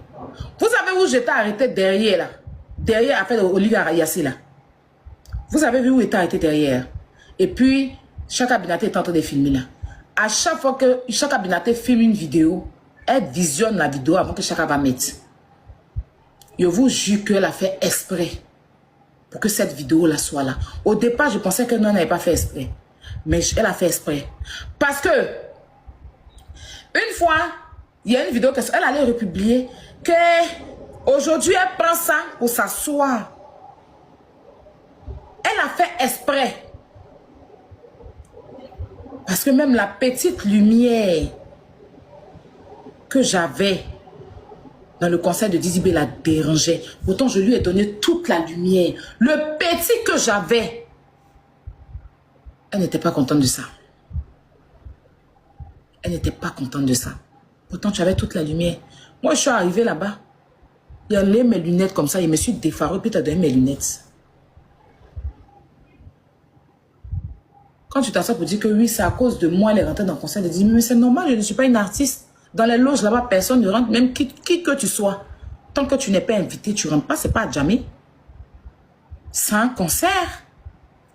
Vous savez où j'étais arrêté derrière là? Derrière, après Olivier Arayassi là. Vous avez vu où j'étais arrêté derrière? Et puis, chaque Abinaté est en train de filmer là. À chaque fois que chaque Abinaté filme une vidéo, elle visionne la vidéo avant que chacun va mettre. Je vous jure qu'elle a fait exprès pour que cette vidéo là soit là. Au départ, je pensais qu'elle n'avait pas fait exprès. Mais elle a fait exprès. Parce que, une fois, il y a une vidéo qu'elle allait republier, que aujourd'hui elle prend ça pour s'asseoir. Elle a fait exprès. Parce que même la petite lumière que j'avais dans le conseil de Dizibé la dérangeait. Pourtant, je lui ai donné toute la lumière. Le petit que j'avais, elle n'était pas contente de ça. Elle n'était pas contente de ça. Pourtant, tu avais toute la lumière. Moi, je suis arrivée là-bas. Il a enlevé mes lunettes comme ça. Il me suis défaré, puis tu as donné mes lunettes. Quand tu t'assois pour dire que oui, c'est à cause de moi, elle est rentrée dans le conseil de Dizibé. Mais c'est normal, je ne suis pas une artiste. Dans les loges là-bas, personne ne rentre, même qui que tu sois. Tant que tu n'es pas invité, tu ne rentres pas, c'est pas à jamais. C'est un concert.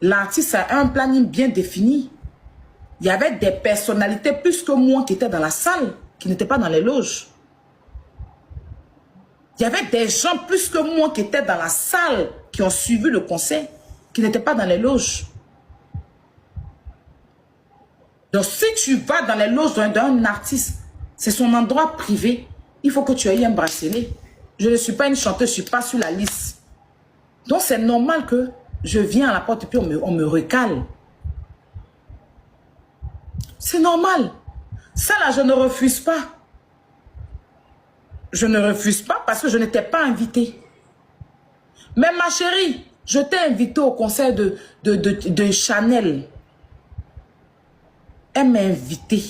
L'artiste a un planning bien défini. Il y avait des personnalités plus que moi qui étaient dans la salle, qui n'étaient pas dans les loges. Il y avait des gens plus que moi qui étaient dans la salle, qui ont suivi le concert, qui n'étaient pas dans les loges. Donc si tu vas dans les loges d'un artiste, c'est son endroit privé. Il faut que tu aies un bracelet. Je ne suis pas une chanteuse, je ne suis pas sur la liste. Donc c'est normal que je viens à la porte et puis on me recale. C'est normal. Ça là, je ne refuse pas. Je ne refuse pas parce que je n'étais pas invitée. Mais ma chérie, je t'ai invitée au concert de Chanel. Elle m'a invitée.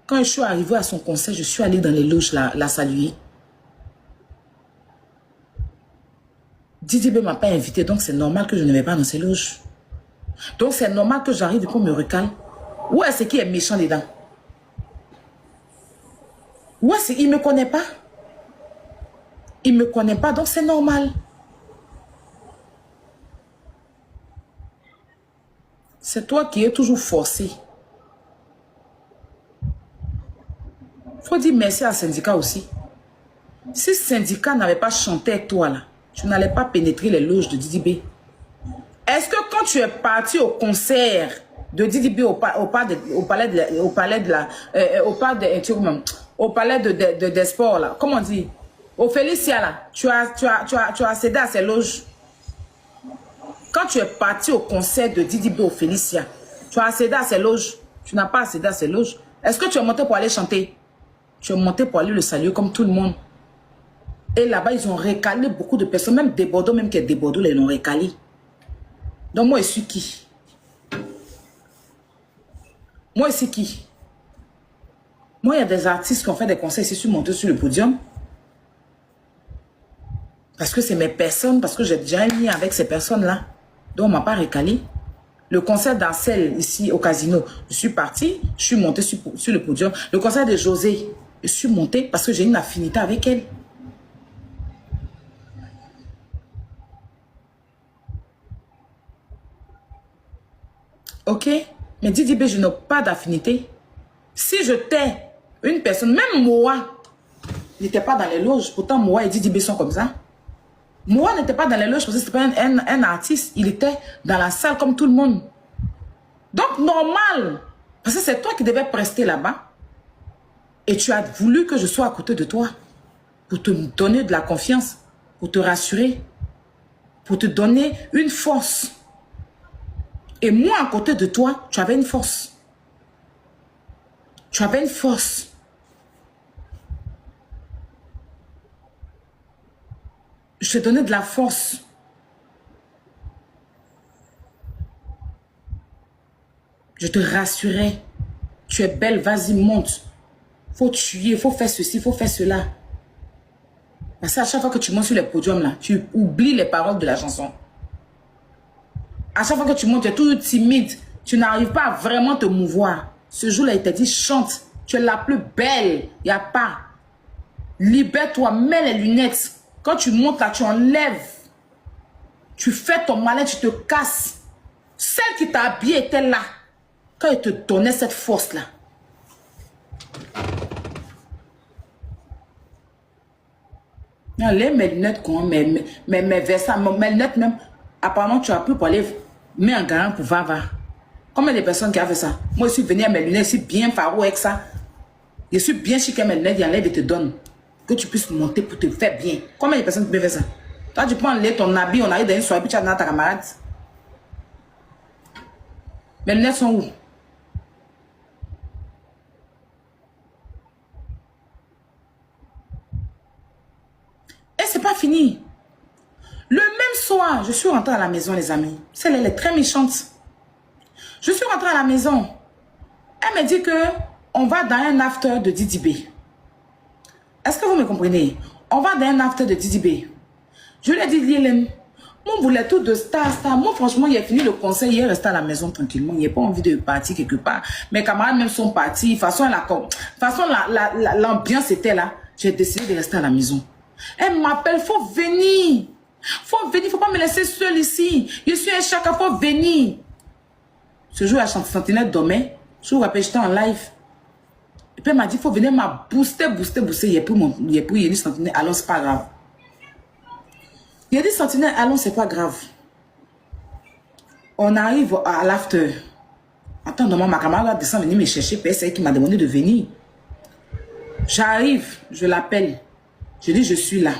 Quand je suis arrivée à son concert, je suis allée dans les loges la saluer. Didi B ne m'a pas invitée, donc c'est normal que je ne vais pas dans ces loges. Donc c'est normal que j'arrive et qu'on me recale. Où est-ce qui est méchant dedans? Où est-ce qu'il ne me connaît pas? Il ne me connaît pas, donc c'est normal. C'est toi qui es toujours forcé. faut dire merci à syndicat aussi. Si syndicat n'avait pas chanté avec toi là, tu n'allais pas pénétrer les loges de Didi B. Est-ce que quand tu es parti au concert de Didi B au palais des sports là, comment on dit, au Félicia là, tu as accédé à ces loges. Quand tu es parti au concert de Didi B au Félicia, tu as accédé à ces loges. Tu n'as pas accédé à ces loges. Est-ce que tu es monté pour aller chanter? Tu es monté pour aller le saluer comme tout le monde. Et là-bas, ils ont récalé beaucoup de personnes. Même des Bordeaux, même qui est des Bordeaux, ils l'ont récalé. Donc moi, je suis qui? Moi, je suis qui? Moi, il y a des artistes qui ont fait des concerts ici, je suis monté sur le podium. Parce que c'est mes personnes, parce que j'ai déjà un lien avec ces personnes-là. Donc, on ne m'a pas récalé. Le concert d'Ancel, ici, au casino, je suis partie, je suis montée sur le podium. Le concert de José, je suis montée parce que j'ai une affinité avec elle. Ok? Mais Didi B, je n'ai pas d'affinité. Si je tais une personne, même Moa, n'était pas dans les loges. Pourtant, Moa et Didi B sont comme ça. Moa n'était pas dans les loges parce que ce n'était pas un artiste. Il était dans la salle comme tout le monde. Donc, normal. Parce que c'est toi qui devais prester là-bas. Et tu as voulu que je sois à côté de toi. Pour te donner de la confiance. Pour te rassurer. Pour te donner une force. Et moi, à côté de toi, tu avais une force. Tu avais une force. Je te donnais de la force. Je te rassurais. Tu es belle, vas-y, monte. Faut tuer, faut faire ceci, faut faire cela. Parce qu'à chaque fois que tu montes sur les podiums, là, tu oublies les paroles de la chanson. À chaque fois que tu montes, tu es toujours timide. Tu n'arrives pas à vraiment te mouvoir. Ce jour-là, il t'a dit, chante. Tu es la plus belle. Il n'y a pas. Libère-toi, mets les lunettes. Quand tu montes là, tu enlèves. Tu fais ton malin, tu te casses. Celle qui t'a habillé était là. Quand il te donnait cette force-là. Enlève mes lunettes, mes versants, mes lunettes même. Apparemment, tu as pu pour aller mettre en garant pour Vava. Combien de personnes qui ont fait ça? Moi, je suis venu à mes lunettes, je suis bien faro avec ça. Je suis bien chic à mes lunettes, il enlève et te donne. Que tu puisses monter pour te faire bien. Combien de personnes qui peuvent faire ça? Toi, tu peux enlever ton habit, on arrive dans une soirée, puis tu as dans ta camarade. Mes lunettes sont où? Et c'est pas fini. Le même soir, je suis rentrée à la maison, les amis. Celle, elle est très méchante. Je suis rentrée à la maison. Elle me dit que on va dans un after de Didi B. Est-ce que vous me comprenez? On va dans un after de Didi B. Je lui ai dit, Hélène, moi, on voulait tout de star. Moi, franchement, il a fini le concert. Il est resté à la maison tranquillement. Il n'a pas envie de partir quelque part. Mes camarades même sont partis. De toute façon, l'ambiance était là. J'ai décidé de rester à la maison. Elle m'appelle, faut venir. Faut venir, faut pas me laisser seule ici. Je suis un chacun, faut venir. Ce jour, la sentinelle dormait. Je vous rappelle, j'étais en live. Et puis elle m'a dit, faut venir m'a booster. Il y a plus sentinelle, alors c'est pas grave. Il y a dit sentinelle, allons, c'est pas grave. On arrive à l'after. Attends, normalement, ma camarade descend venir me chercher. Puis c'est elle qui m'a demandé de venir. J'arrive, je l'appelle. Je dis, je suis là.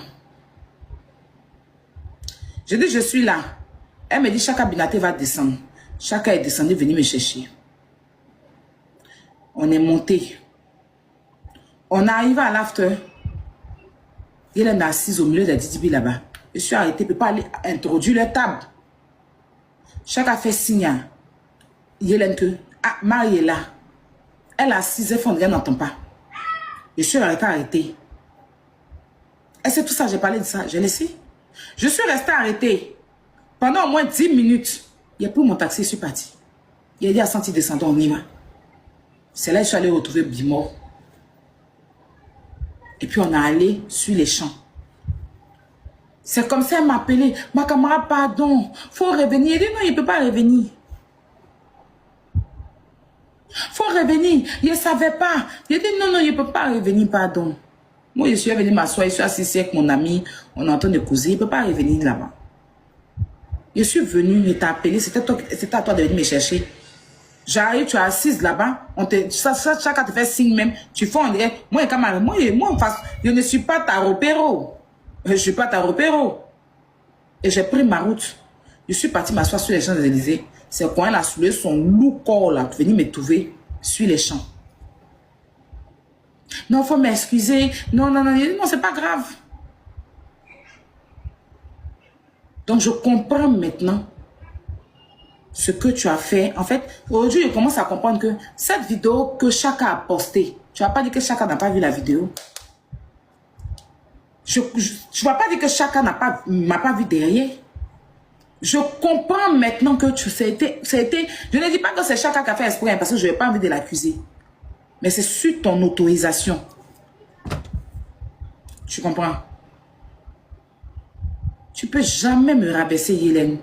Je dis, je suis là. Elle me dit, Chaka Binaté va descendre. Chaka est descendu, venir me chercher. On est monté. On est arrivé à l'after. Il est assise au milieu de Didi B là-bas. Je suis arrêté, je ne peux pas aller introduire la table. Chaka fait signe. Hélène que, ah, Marie est là. Elle est assise, elle fait, elle n'entend pas. Je suis arrêté. Et c'est tout ça, j'ai parlé de ça, j'ai laissé. Je suis resté arrêté pendant au moins 10 minutes. Il n'y a plus mon taxi, je suis parti. Il a dit à senti descendant, on y va. C'est là que je suis allé retrouver Bimor. Et puis on est allé sur les champs. C'est comme ça, elle m'a appelé. Ma camarade, pardon, faut revenir. Il dit non, il ne peut pas revenir. Faut revenir. Je ne savais pas. Je dit non, non, je ne peux pas revenir, pardon. Moi, je suis venu m'asseoir, je suis assis avec mon ami, on est en train de causer, je ne peux pas revenir là-bas. Je suis venu, je t'ai appelé, c'était à toi de venir me chercher. J'arrive, tu es assise là-bas, chacun te fait signe même, tu fais en direct. Moi, je ne suis pas ta repéro. Je ne suis pas ta repéro. Et j'ai pris ma route. Je suis parti m'asseoir sur les Champs-Élysées. C'est quand elle a soulé son loup corps là, venir me trouver sur les champs. Non, il faut m'excuser. Non, non, non, non, c'est pas grave. Donc, je comprends maintenant ce que tu as fait. En fait, aujourd'hui, je commence à comprendre que cette vidéo que chacun a postée, tu vas pas dire que chacun n'a pas vu la vidéo. Je ne vas pas dire que chacun m'a pas vu derrière. Je comprends maintenant que ça a été, je ne dis pas que c'est chacun qui a fait exprès, parce que je n'ai pas envie de l'accuser. Mais c'est sur ton autorisation. Tu comprends? Tu ne peux jamais me rabaisser, Hélène.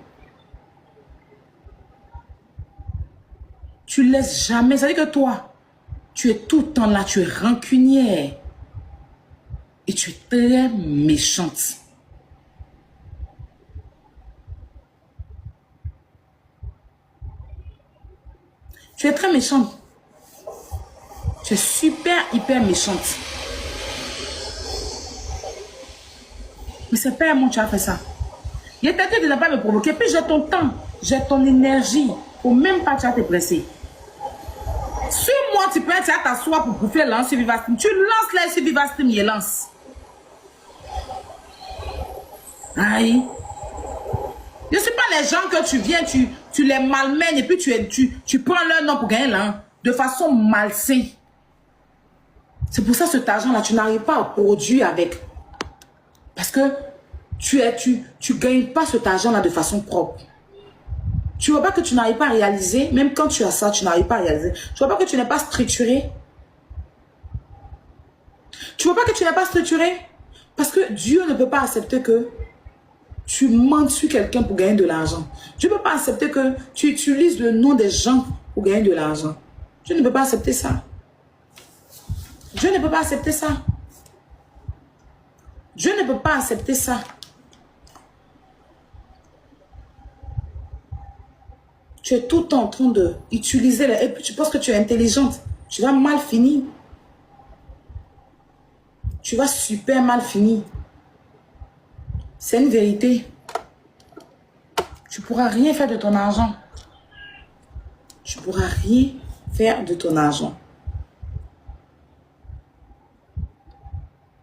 Tu ne laisses jamais. Ça veut dire que toi, tu es tout le temps là, tu es rancunière. Et tu es très méchante. Tu es très méchante. Tu es super, hyper méchante. Mais c'est pas moi qui as fait ça. Il est tenté de ne pas me provoquer. Puis j'ai ton temps, j'ai ton énergie. Faut même pas te presser. Sur moi, tu peux être à t'asseoir pour bouffer lance sur Vivastream. Tu lances là sur Vivastream, il lance. Aïe. Je ne suis pas les gens que tu viens, tu les malmènes et puis tu prends leur nom pour gagner là, de façon malsaine. C'est pour ça cet argent-là, tu n'arrives pas à produire avec. Parce que tu gagnes pas cet argent-là de façon propre. Tu vois pas que tu n'arrives pas à réaliser, même quand tu as ça, tu n'arrives pas à réaliser. Tu vois pas que tu n'es pas structuré. Tu vois pas que tu n'es pas structuré. Parce que Dieu ne peut pas accepter que tu mentes sur quelqu'un pour gagner de l'argent. Dieu ne peut pas accepter que tu utilises le nom des gens pour gagner de l'argent. Dieu ne peut pas accepter ça. Dieu ne peut pas accepter ça. Dieu ne peut pas accepter ça. Tu es tout le temps en train d'utiliser et puis tu penses que tu es intelligente. Tu vas mal finir. Tu vas super mal finir. C'est une vérité. Tu ne pourras rien faire de ton argent. Tu ne pourras rien faire de ton argent.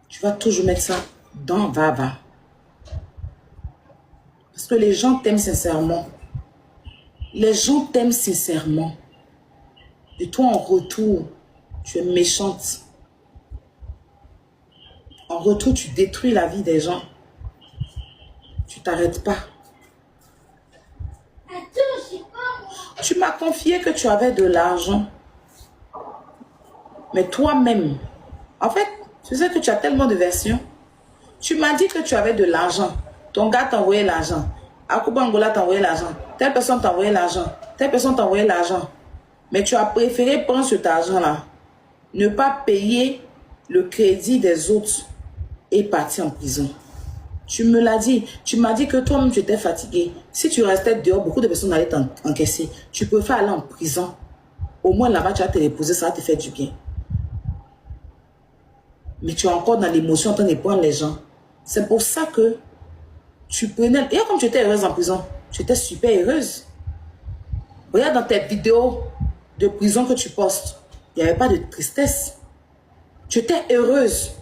Tu vas toujours mettre ça dans va-va. Parce que les gens t'aiment sincèrement. Les gens t'aiment sincèrement. Et toi, en retour, tu es méchante. En retour, tu détruis la vie des gens. Tu t'arrêtes pas. Tu m'as confié que tu avais de l'argent. Mais toi-même, en fait, tu sais que tu as tellement de versions. Tu m'as dit que tu avais de l'argent. Ton gars t'a envoyé l'argent. Akuba Angola t'a envoyé l'argent. Telle personne t'a envoyé l'argent. Telle personne t'a envoyé l'argent. Mais tu as préféré prendre cet argent-là. Ne pas payer le crédit des autres et partir en prison. Tu me l'as dit. Tu m'as dit que toi-même tu étais fatigué. Si tu restais dehors, beaucoup de personnes allaient t'encaisser. Tu préfères aller en prison. Au moins là-bas, tu vas te reposer, ça va te faire du bien. Mais tu es encore dans l'émotion en train de prendre les gens. C'est pour ça que tu prenais... Et comme tu étais heureuse en prison, tu étais super heureuse. Regarde dans tes vidéos de prison que tu postes. Il n'y avait pas de tristesse. Tu étais heureuse.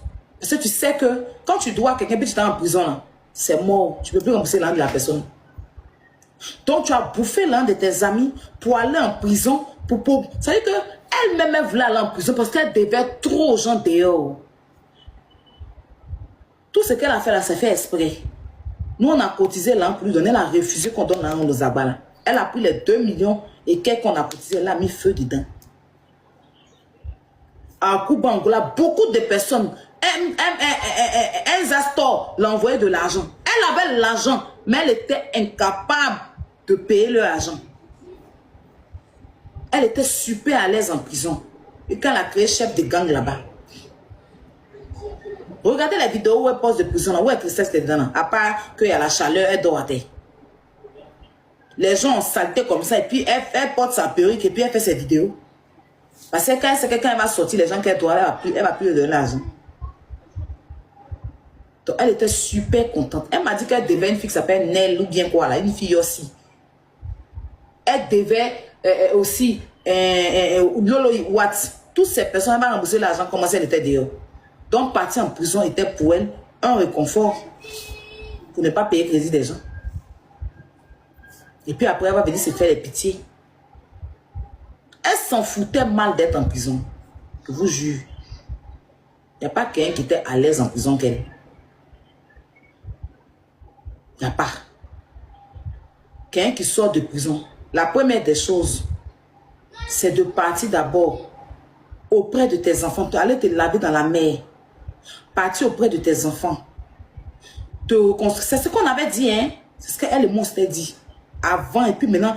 Parce que tu sais que quand tu dois quelqu'un, puis tu es en prison, c'est mort. Tu ne peux plus rembourser l'âme de la personne. Donc tu as bouffé l'un de tes amis pour aller en prison. Ça veut dire qu'elle-même elle voulait aller en prison parce qu'elle devait trop aux gens dehors. Tout ce qu'elle a fait là, c'est fait exprès. Nous, on a cotisé là pour lui donner, elle a refusé qu'on donne là, on nous abat là. Elle a pris les 2 millions et quelques qu'on a cotisé, elle a mis feu dedans. À Cuba Angola, beaucoup de personnes, Zastor l'a envoyé de l'argent. Elle avait l'argent, mais elle était incapable de payer leur argent. Elle était super à l'aise en prison. Et quand elle a créé chef de gang là-bas. Regardez la vidéo où elle pose de prison, là, où elle tristesse dedans. À part qu'il y a la chaleur, elle dort à terre. Les gens ont saleté comme ça. Et puis elle porte sa perruque et puis elle fait ses vidéos. Parce que quand elle sait que quand elle va sortir, les gens qu'elle doit, elle va plus lui donner l'argent. Donc elle était super contente. Elle m'a dit qu'elle devait une fille qui s'appelle Nell ou bien quoi là, une fille aussi. Elle devait aussi Lolo Watts. Toutes ces personnes, elle va rembourser l'argent comme si elle était dehors. Donc partir en prison était pour elle un réconfort pour ne pas payer le crédit des gens. Et puis après, elle va venir se faire les pitiés. Elle s'en foutait mal d'être en prison. Je vous jure. Il n'y a pas quelqu'un qui était à l'aise en prison qu'elle. Il n'y a pas. Quelqu'un qui sort de prison. La première des choses, c'est de partir d'abord auprès de tes enfants. Tu allais te laver dans la mer. Partir auprès de tes enfants. Te reconstruire. C'est ce qu'on avait dit, hein. C'est ce qu'elle et moi s'était dit. Avant et puis maintenant.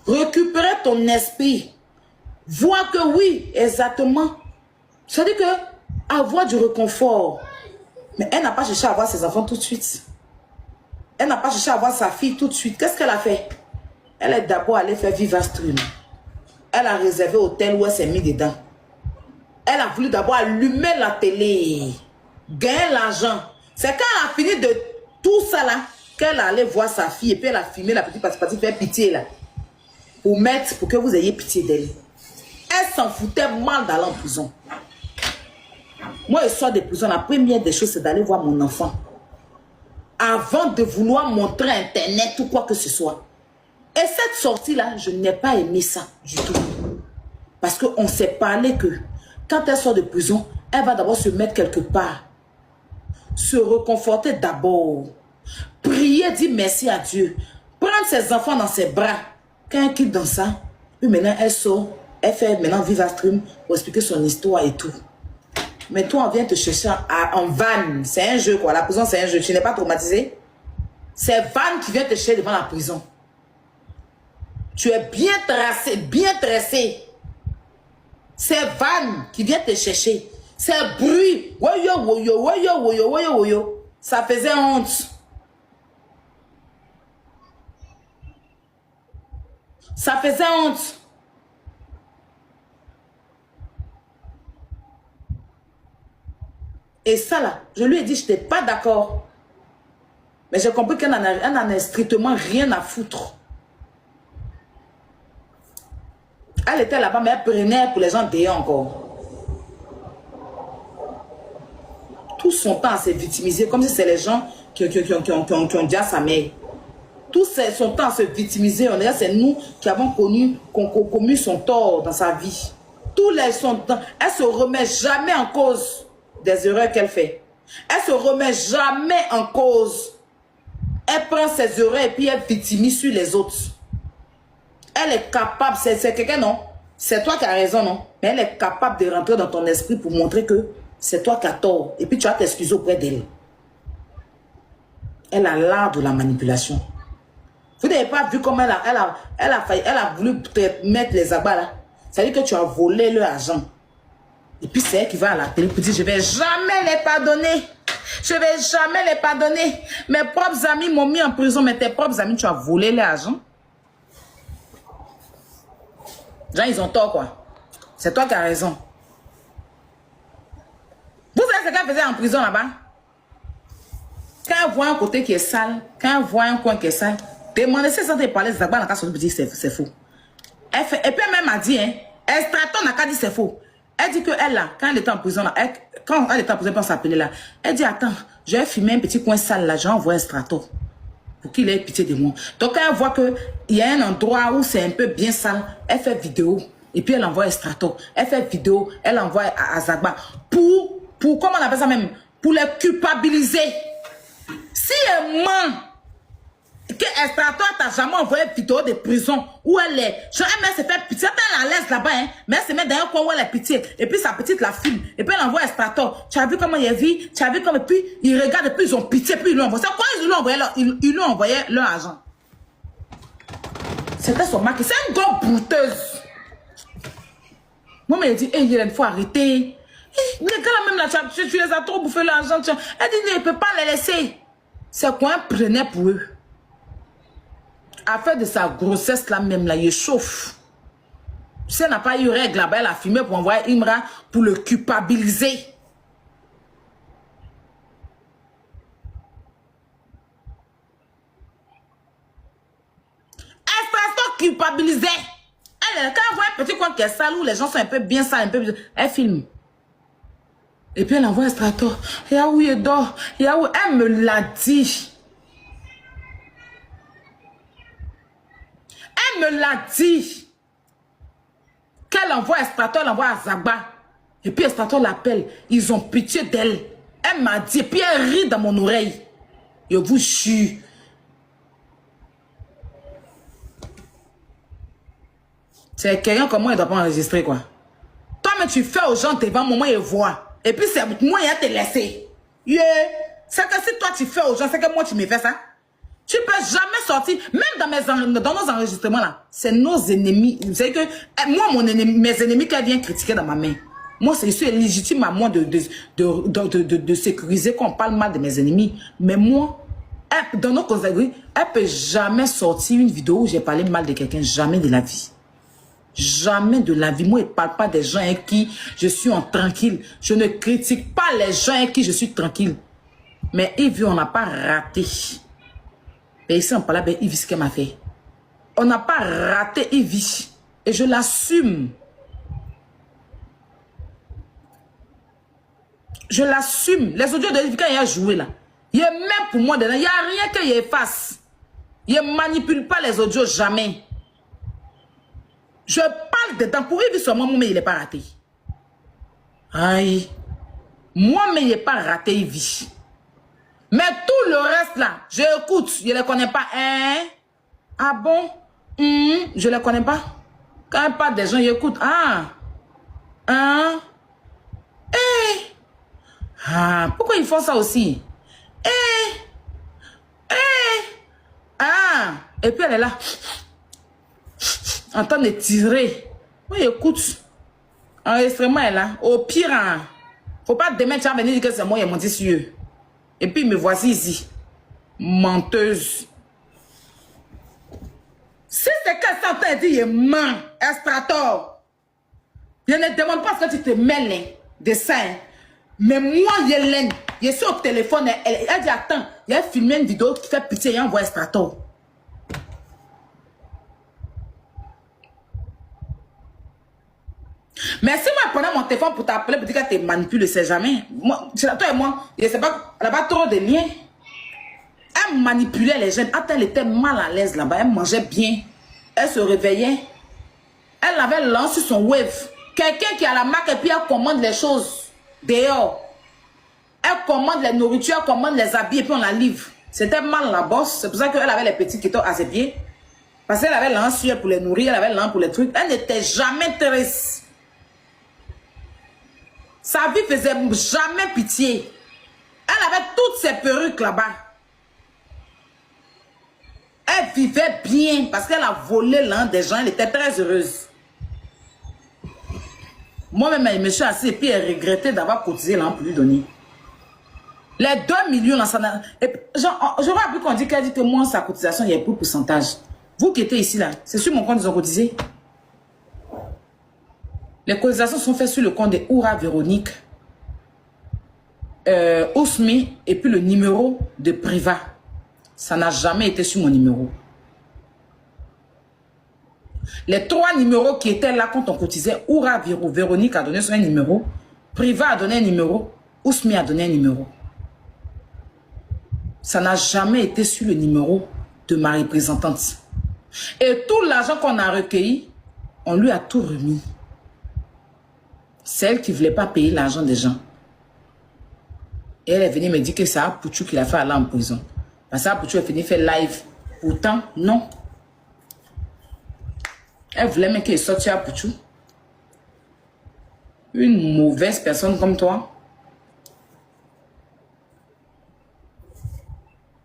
Récupérer ton esprit. Voir que oui, exactement. C'est-à-dire que avoir du réconfort. Mais elle n'a pas cherché à avoir ses enfants tout de suite. Elle n'a pas cherché à avoir sa fille tout de suite. Qu'est-ce qu'elle a fait? Elle est d'abord allée faire Viva Stream. Elle a réservé l'hôtel où elle s'est mis dedans. Elle a voulu d'abord allumer la télé. Gagner l'argent. C'est quand elle a fini de tout ça là, qu'elle allait voir sa fille et puis elle a filmé la petite partie faire pitié là. Pour que vous ayez pitié d'elle. Elle s'en foutait mal d'aller en prison. Moi, je sors de prison. La première des choses, c'est d'aller voir mon enfant. Avant de vouloir montrer Internet ou quoi que ce soit. Et cette sortie-là, je n'ai pas aimé ça du tout. Parce qu'on s'est parlé que quand elle sort de prison, elle va d'abord se mettre quelque part. Se reconforter d'abord. Prier, dire merci à Dieu. Prendre ses enfants dans ses bras. Quand elle quitte dans ça, puis maintenant elle sort. Elle fait maintenant Viva Stream pour expliquer son histoire et tout. Mais toi, on vient te chercher en van. C'est un jeu, quoi. La prison, c'est un jeu. Tu n'es pas traumatisé? C'est van qui vient te chercher devant la prison. Tu es bien tracé, bien tressé. C'est van qui vient te chercher. C'est bruit. Woyo, woyo, woyo, woyo, woyo, woyo. Ça faisait honte. Ça faisait honte. Et ça là, je lui ai dit, je n'étais pas d'accord. Mais j'ai compris qu'elle n'en a strictement rien à foutre. Elle était là-bas, mais elle prenait pour les gens dehors encore. Tout son temps à se victimiser, comme si c'est les gens qui ont dit à sa mère. Tout son temps à se victimiser, on dirait c'est nous qui avons commis son tort dans sa vie. Tout son temps, elle se remet jamais en cause des erreurs qu'elle fait. Elle se remet jamais en cause. Elle prend ses erreurs et puis elle victimise sur les autres. Elle est capable, c'est quelqu'un, non? C'est toi qui as raison, non? Mais elle est capable de rentrer dans ton esprit pour montrer que c'est toi qui as tort. Et puis tu vas t'excuser auprès d'elle. Elle a l'art de la manipulation. Vous n'avez pas vu comment elle a voulu te mettre les abats là. Ça veut dire que tu as volé leur argent. Et puis c'est elle qui va à la télé pour dire je vais jamais les pardonner. Je vais jamais les pardonner. Mes propres amis m'ont mis en prison, mais tes propres amis, tu as volé leur argent. Les gens, ils ont tort, quoi. C'est toi qui as raison. Vous savez ce qu'elle faisait en prison là-bas? Quand elle voit un côté qui est sale, quand elle voit un coin qui est sale, demandez si ça te parlait de Zagba, elle dit c'est faux. Elle fait, et puis elle m'a dit, hein, Extraton n'a qu'à dire c'est faux. Elle dit que elle là, quand elle était en prison, là, quand elle était en prison, on s'appelait là, elle dit attends, je vais filmer un petit coin sale là, j'envoie Extraton pour qu'il ait pitié de moi. Donc quand elle voit qu'il y a un endroit où c'est un peu bien sale, elle fait vidéo et puis elle envoie Extraton. Elle fait vidéo, elle envoie à Zagba pour comment on appelle ça même, pour les culpabiliser. Si elle ment, que Extraton t'a jamais envoyé une vidéo de prison où elle est. Genre, elle se fait pitié, elle la laisse là-bas, hein, mais elle se met dans un coin où elle est pitié. Et puis sa petite la filme. Et puis elle envoie Extraton. Tu as vu comment il vit? Tu as vu comment? Et puis ils regardent, et puis ils ont pitié, puis ils lui envoient. C'est quoi ils lui envoyaient leur argent? C'était son marque. C'est une gomme brouteuse. Moi, mais elle dit, hey, il faut arrêter. Les gars, là, même là, tu les as trop bouffé l'argent. Elle dit, il ne peut pas les laisser. C'est quoi, un prenait pour eux. À faire de sa grossesse là même, là, il chauffe. Si elle n'a pas eu règle là-bas, elle a filmé pour envoyer Imra pour le culpabiliser. Extrasto culpabilisé. Elle, quand elle voit un petit coin qui est sale, où les gens sont un peu bien sales, un peu bien, elle filme. Et puis elle envoie Strato. Et ah oui, elle dort. Et ah oui, elle me l'a dit. Elle me l'a dit. Qu'elle envoie Strato, elle envoie à Zagba. Et puis Strato l'appelle. Ils ont pitié d'elle. Elle m'a dit. Et puis elle rit dans mon oreille. Je vous jure. C'est quelqu'un comme moi, il ne doit pas enregistrer quoi. Toi, mais tu fais aux gens devant moi, ils voient. Et puis c'est moi, il a te laissé. Yeah. C'est que si toi tu fais aux gens, c'est que moi tu me fais ça. Tu peux jamais sortir, même dans nos enregistrements là, c'est nos ennemis. Vous savez que moi, mes ennemis qui viennent critiquer dans ma main. Moi, c'est légitime à moi de sécuriser qu'on parle mal de mes ennemis. Mais moi, dans nos conseils, elle peut jamais sortir une vidéo où j'ai parlé mal de quelqu'un, jamais de la vie. Jamais de la vie. Moi, je ne parle pas des gens avec qui je suis en tranquille. Je ne critique pas les gens avec qui je suis tranquille. Mais Yves, on n'a pas raté. Et ici, on parle de Yves, ce qu'elle m'a fait. On n'a pas raté Yves. Et je l'assume. Je l'assume. Les audios de Yves, quand il a joué là, il est même pour moi dedans. Il n'y a rien qu'il efface. Il ne manipule pas les audios, jamais. Je parle dedans. Pour Yves, sur moi, mais il n'est pas raté. Aïe. Moi, mais il n'est pas raté, Yves. Mais tout le reste là, je écoute, je ne les connais pas. Hein? Ah bon? Je ne les connais pas. Quand il parle des gens, j'écoute. Ah! Hein? Eh! Ah! Pourquoi ils font ça aussi? Eh! Eh! Ah! Et puis elle est là. En train de tirer. Oui, écoute. Enregistrement est là. Au pire, hein, faut pas demain tu vas venir dire que c'est moi qui ai monté sur eux. Et puis me voici ici. Menteuse. Si c'est que ça t'a dit, il ment, Estrator. Je ne demande pas ce que tu te mêles de ça. Mais moi, Yélène, je suis au téléphone. Elle dit attends, il a filmé une vidéo qui fait pitié et envoie Estrator. Mais si moi, prenais mon téléphone pour t'appeler, pour dire qu'elle te manipule, je ne sais jamais. Moi, toi et moi, je ne sais pas, elle n'a pas trop de liens. Elle manipulait les jeunes. Attends, elle était mal à l'aise là-bas. Elle mangeait bien. Elle se réveillait. Elle avait lancé son wave. Quelqu'un qui a la marque et puis elle commande les choses dehors. Elle commande les nourritures, elle commande les habits et puis on la livre. C'était mal la bosse. C'est pour ça qu'elle avait les petits qui étaient à ses pieds. Parce qu'elle avait lancé pour les nourrir, elle avait lancé pour les trucs. Elle n'était jamais triste. Sa vie faisait jamais pitié. Elle avait toutes ses perruques là-bas. Elle vivait bien parce qu'elle a volé l'un des gens. Elle était très heureuse. Moi-même, je me suis assise et puis elle regrettait d'avoir cotisé l'an pour lui donner. Les 2 millions, là, ça n'a... J'aurais appris qu'on dit qu'elle dit que moi, sa cotisation, il y a plus de pourcentage. Vous qui étiez ici, là, c'est sur mon compte qu'ils ont cotisé. Les cotisations sont faites sur le compte de Oura Véronique, Ousmi et puis le numéro de Priva. Ça n'a jamais été sur mon numéro. Les 3 numéros qui étaient là quand on cotisait, Oura Véronique a donné son numéro, Priva a donné un numéro, Ousmi a donné un numéro. Ça n'a jamais été sur le numéro de ma représentante. Et tout l'argent qu'on a recueilli, on lui a tout remis. C'est elle qui ne voulait pas payer l'argent des gens. Et elle est venue me dire que c'est Apouchou qui l'a fait aller en prison. Parce que Apouchou est venu faire live. Pourtant, non. Elle voulait même qu'il sorte Apouchou. Une mauvaise personne comme toi.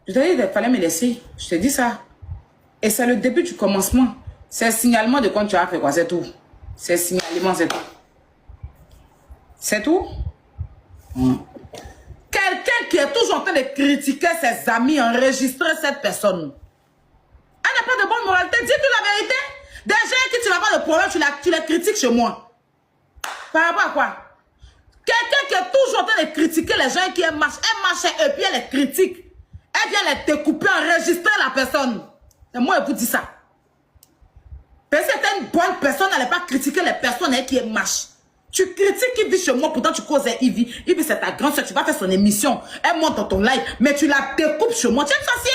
Je t'ai dit qu'il fallait me laisser. Je te dis ça. Et c'est le début du commencement. C'est un signalement de quand tu as fait quoi, c'est tout. C'est un signalement, c'est tout. C'est tout? Quelqu'un qui est toujours en train de critiquer ses amis, enregistrer cette personne. Elle n'a pas de bonne moralité. Dis-tu la vérité? Des gens qui tu n'as pas de problème, tu les critiques chez moi. Par rapport à quoi? Quelqu'un qui est toujours en train de critiquer les gens qui marchent. Elle marche et puis elle les critique. Elle vient les découper, enregistrer la personne. Et moi, je vous dis ça. Parce que c'est une bonne personne, elle n'est pas critiquer les personnes qui marchent. Tu critiques Ivy chez moi, pourtant tu causes Ivy. Ivy, c'est ta grande soeur, tu vas faire son émission. Elle monte dans ton live, mais tu la découpes chez moi. Tu es sorcier?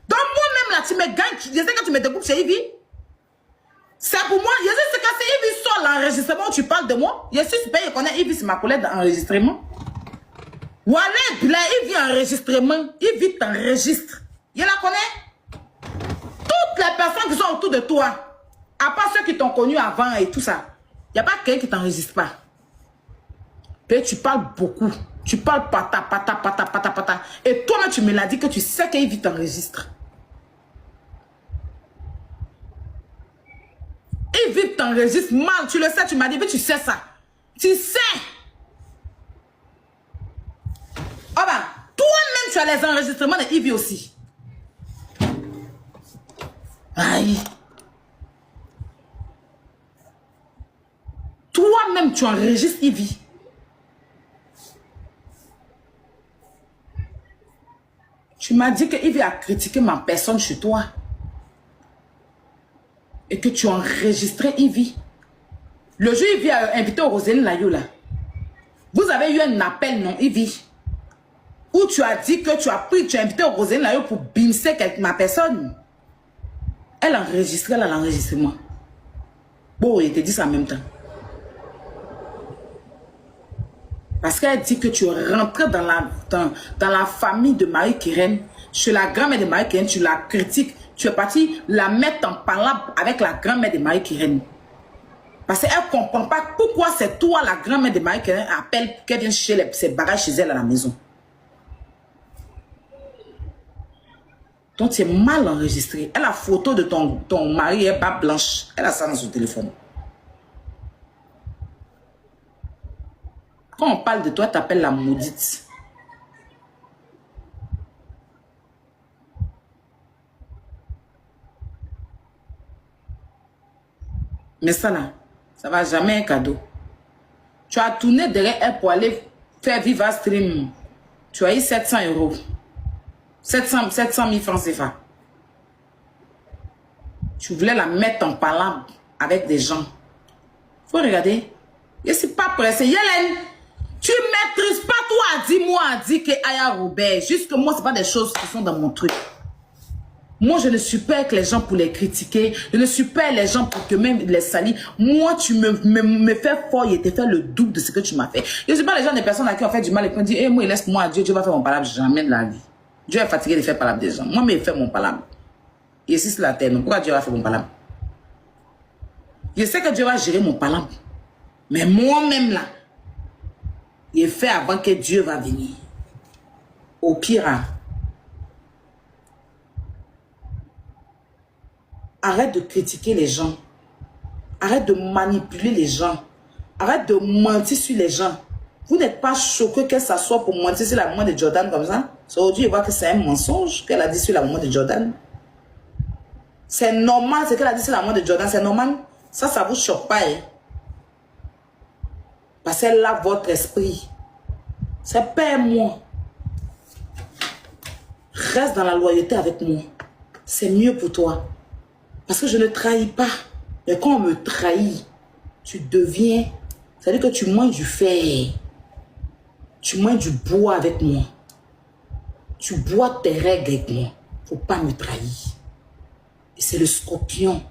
Donc moi-même là, tu me gagnes. Je sais que tu me découpes chez Ivy. C'est pour moi. Je sais que c'est Ivy sort l'enregistrement où tu parles de moi. Je suis super, je connais Ivy, c'est ma collègue d'enregistrement. Voilà, Ivy enregistrement. Ivy t'enregistre. Je la connais. Toutes les personnes qui sont autour de toi, à part ceux qui t'ont connu avant et tout ça, il n'y a pas quelqu'un qui ne t'enregistre pas. Puis tu parles beaucoup. Tu parles pata. Et toi-même, tu me l'as dit que tu sais qu'Ivy t'enregistre. Ivy t'enregistre mal. Tu le sais, tu m'as dit, mais tu sais ça. Tu sais. Oh ben, toi-même, tu as les enregistrements de Ivy aussi. Aïe. Toi-même, tu enregistres Ivy. Tu m'as dit que Ivy a critiqué ma personne chez toi. Et que tu as enregistré Ivy. Le jour Ivy a invité Roselyne Layo là. Vous avez eu un appel, non, Ivy? Où tu as dit que tu as invité Roselyne Layo pour bimser ma personne. Elle a enregistré l'enregistrement. Bon, il te dit ça en même temps. Parce qu'elle dit que tu es rentré dans la famille de Marie-Kérène, chez la grand-mère de Marie-Kérène, tu la critiques, tu es parti la mettre en palabre avec la grand-mère de Marie-Kérène. Parce qu'elle ne comprend pas pourquoi c'est toi, la grand-mère de Marie-Kérène, appelle qu'elle vient chercher ses bagages chez elle à la maison. Donc tu es mal enregistré. Elle a la photo de ton mari, elle n'est pas blanche. Elle a ça dans son téléphone. Quand on parle de toi, tu t'appelles la maudite. Mais ça là, ça va jamais un cadeau. Tu as tourné derrière elle pour aller faire Viva Stream. Tu as eu 700 €. 700 000 francs CFA. Tu voulais la mettre en palabre avec des gens. Faut regarder. Je ne suis pas pressée. Yélène, tu ne maîtrises pas toi. Dis-moi, dis que Aya Robert. Juste que moi, ce n'est pas des choses qui sont dans mon truc. Moi, je ne suis pas avec les gens pour les critiquer. Je ne suis pas avec les gens pour que même les salir. Moi, tu me fais fort et te fais le double de ce que tu m'as fait. Je ne suis pas les gens des personnes à qui on fait du mal et qui ont dit, hey, moi, laisse-moi à Dieu, Dieu va faire mon palabre jamais de la vie. Dieu est fatigué de faire palabre des gens. Moi, mais il fait mon palabre. Et ici, c'est la terre. Donc, pourquoi Dieu va faire mon palabre? Je sais que Dieu va gérer mon palabre. Mais moi-même, là, il fait avant que Dieu va venir. Au pire, hein. Arrête de critiquer les gens. Arrête de manipuler les gens. Arrête de mentir sur les gens. Vous n'êtes pas choqué qu'elle s'assoie pour mentir sur la maman de Jordan comme ça? Aujourd'hui, il voit que c'est un mensonge qu'elle a dit sur la maman de Jordan. C'est normal ce qu'elle a dit sur la maman de Jordan. C'est normal. Ça vous choque pas. Hein? Parce qu'elle a votre esprit. C'est pas moi. Reste dans la loyauté avec moi. C'est mieux pour toi. Parce que je ne trahis pas. Mais quand on me trahit, tu deviens... C'est-à-dire que tu manges du fer. Tu manges du bois avec moi. Tu bois tes règles avec moi. Faut pas me trahir. Et c'est le scorpion.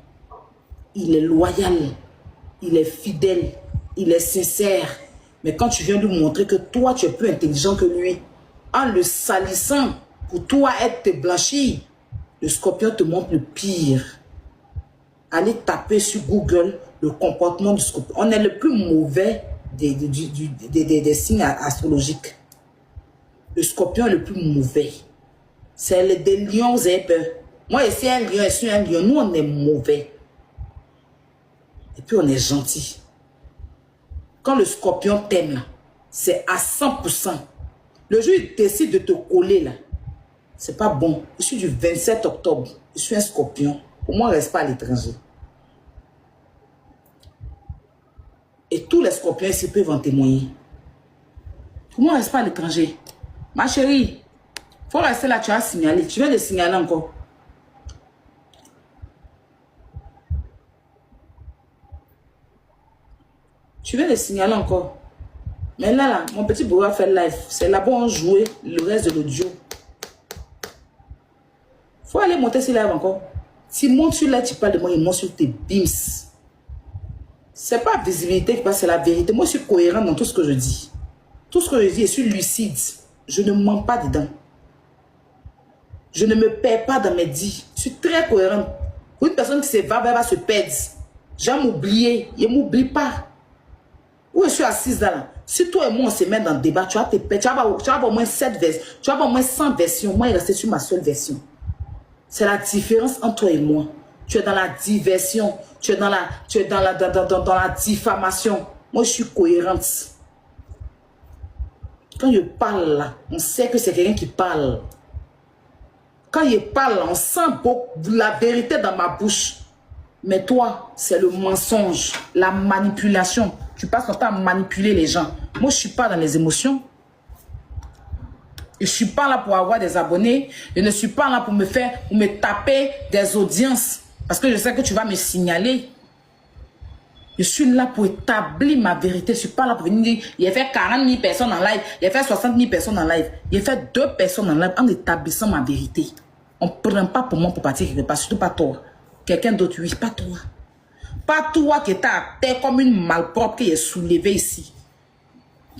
Il est loyal. Il est fidèle. Il est sincère. Mais quand tu viens lui montrer que toi, tu es plus intelligent que lui, en le salissant, pour toi être te blanchir, le scorpion te montre le pire. Allez taper sur Google le comportement du scorpion. On est le plus mauvais des signes astrologiques. Le scorpion est le plus mauvais. C'est des lions, vous avez peur. Moi, ici, un lion, ici, un lion. Nous, on est mauvais. Et puis, on est gentil. quand le scorpion t'aime, là, c'est à 100%. Le jour où il décide de te coller, là, c'est pas bon. Je suis du 27 octobre. Je suis un scorpion. Pour moi, reste pas à l'étranger. Et tous les scorpions ici peuvent en témoigner. Pour moi, reste pas à l'étranger. Ma chérie, faut rester là, tu as signalé. Tu viens de signaler encore. Tu viens de signaler encore. Mais là, mon petit bourreau a fait live. C'est là-bas on jouait le reste de l'audio. Faut aller monter sur live encore. Si monte sur là, tu parles de moi, il monte sur tes bims. C'est pas la visibilité qui passe, c'est la vérité. Moi, je suis cohérent dans tout ce que je dis. Tout ce que je dis, je suis lucide. Je ne mens pas dedans. Je ne me perds pas dans mes dits. Je suis très cohérente. Pour une personne qui s'évade, elle va se perdre. J'aime m'oublier. Il ne m'oublie pas. Où je suis assise là. Si toi et moi, on se met dans le débat, tu vas te perdre. Tu vas avoir au moins 7 versions. Tu vas avoir au moins 100 versions. Moi, il reste sur ma seule version. C'est la différence entre toi et moi. Tu es dans la diversion. Tu es dans la diffamation. Moi, je suis cohérente. Quand je parle là, on sait que c'est quelqu'un qui parle. Quand je parle là, on sent la vérité dans ma bouche. Mais toi, c'est le mensonge, la manipulation. Tu passes ton temps à manipuler les gens. Moi, je ne suis pas dans les émotions. Je ne suis pas là pour avoir des abonnés. Je ne suis pas là pour me taper des audiences. Parce que je sais que tu vas me signaler. Je suis là pour établir ma vérité. Je ne suis pas là pour venir dire, il a fait 40 000 personnes en live, il a fait 60 000 personnes en live. Il a fait 2 personnes en live en établissant ma vérité. On ne prend pas pour moi pour partir quelque part, surtout pas toi. Quelqu'un d'autre, oui, pas toi. Pas toi qui étais à terre comme une malpropre qui est soulevée ici.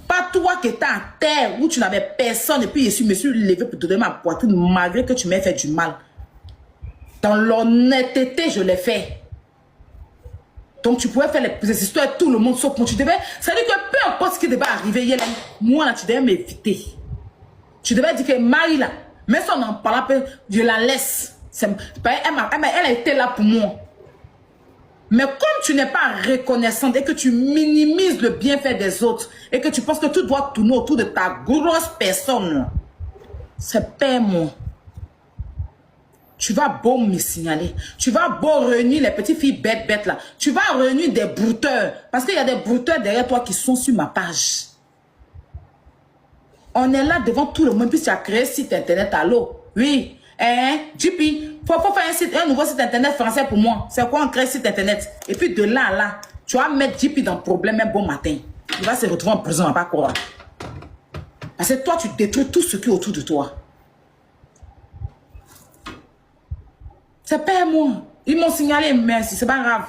Pas toi qui étais à terre où tu n'avais personne et puis je me suis levé pour te donner ma poitrine malgré que tu m'aies fait du mal. Dans l'honnêteté, je l'ai fait. Donc tu pouvais faire les histoires et tout le monde sauf moi. Tu devais, ça veut dire que peu importe ce qui devait arriver hier, moi là, tu devais m'éviter. Tu devais dire que Marie là, même si on en parle un peu, je la laisse. Elle a été là pour moi. Mais comme tu n'es pas reconnaissante et que tu minimises le bienfait des autres et que tu penses que tout doit tourner autour de ta grosse personne, c'est pas moi. Tu vas beau me signaler. Tu vas beau réunir les petites filles bêtes là. Tu vas réunir des brouteurs. Parce qu'il y a des brouteurs derrière toi qui sont sur ma page. On est là devant tout le monde. Puis tu as créé un site internet. Allô? Oui. JP, faut faire un nouveau site internet français pour moi. C'est quoi on crée un site internet? Et puis de là à là, tu vas mettre JP dans le problème un bon matin. Il va se retrouver en prison, on va pas croire. Parce que toi, tu détruis tout ce qui est autour de toi. C'est pas moi. Ils m'ont signalé, merci, c'est pas grave.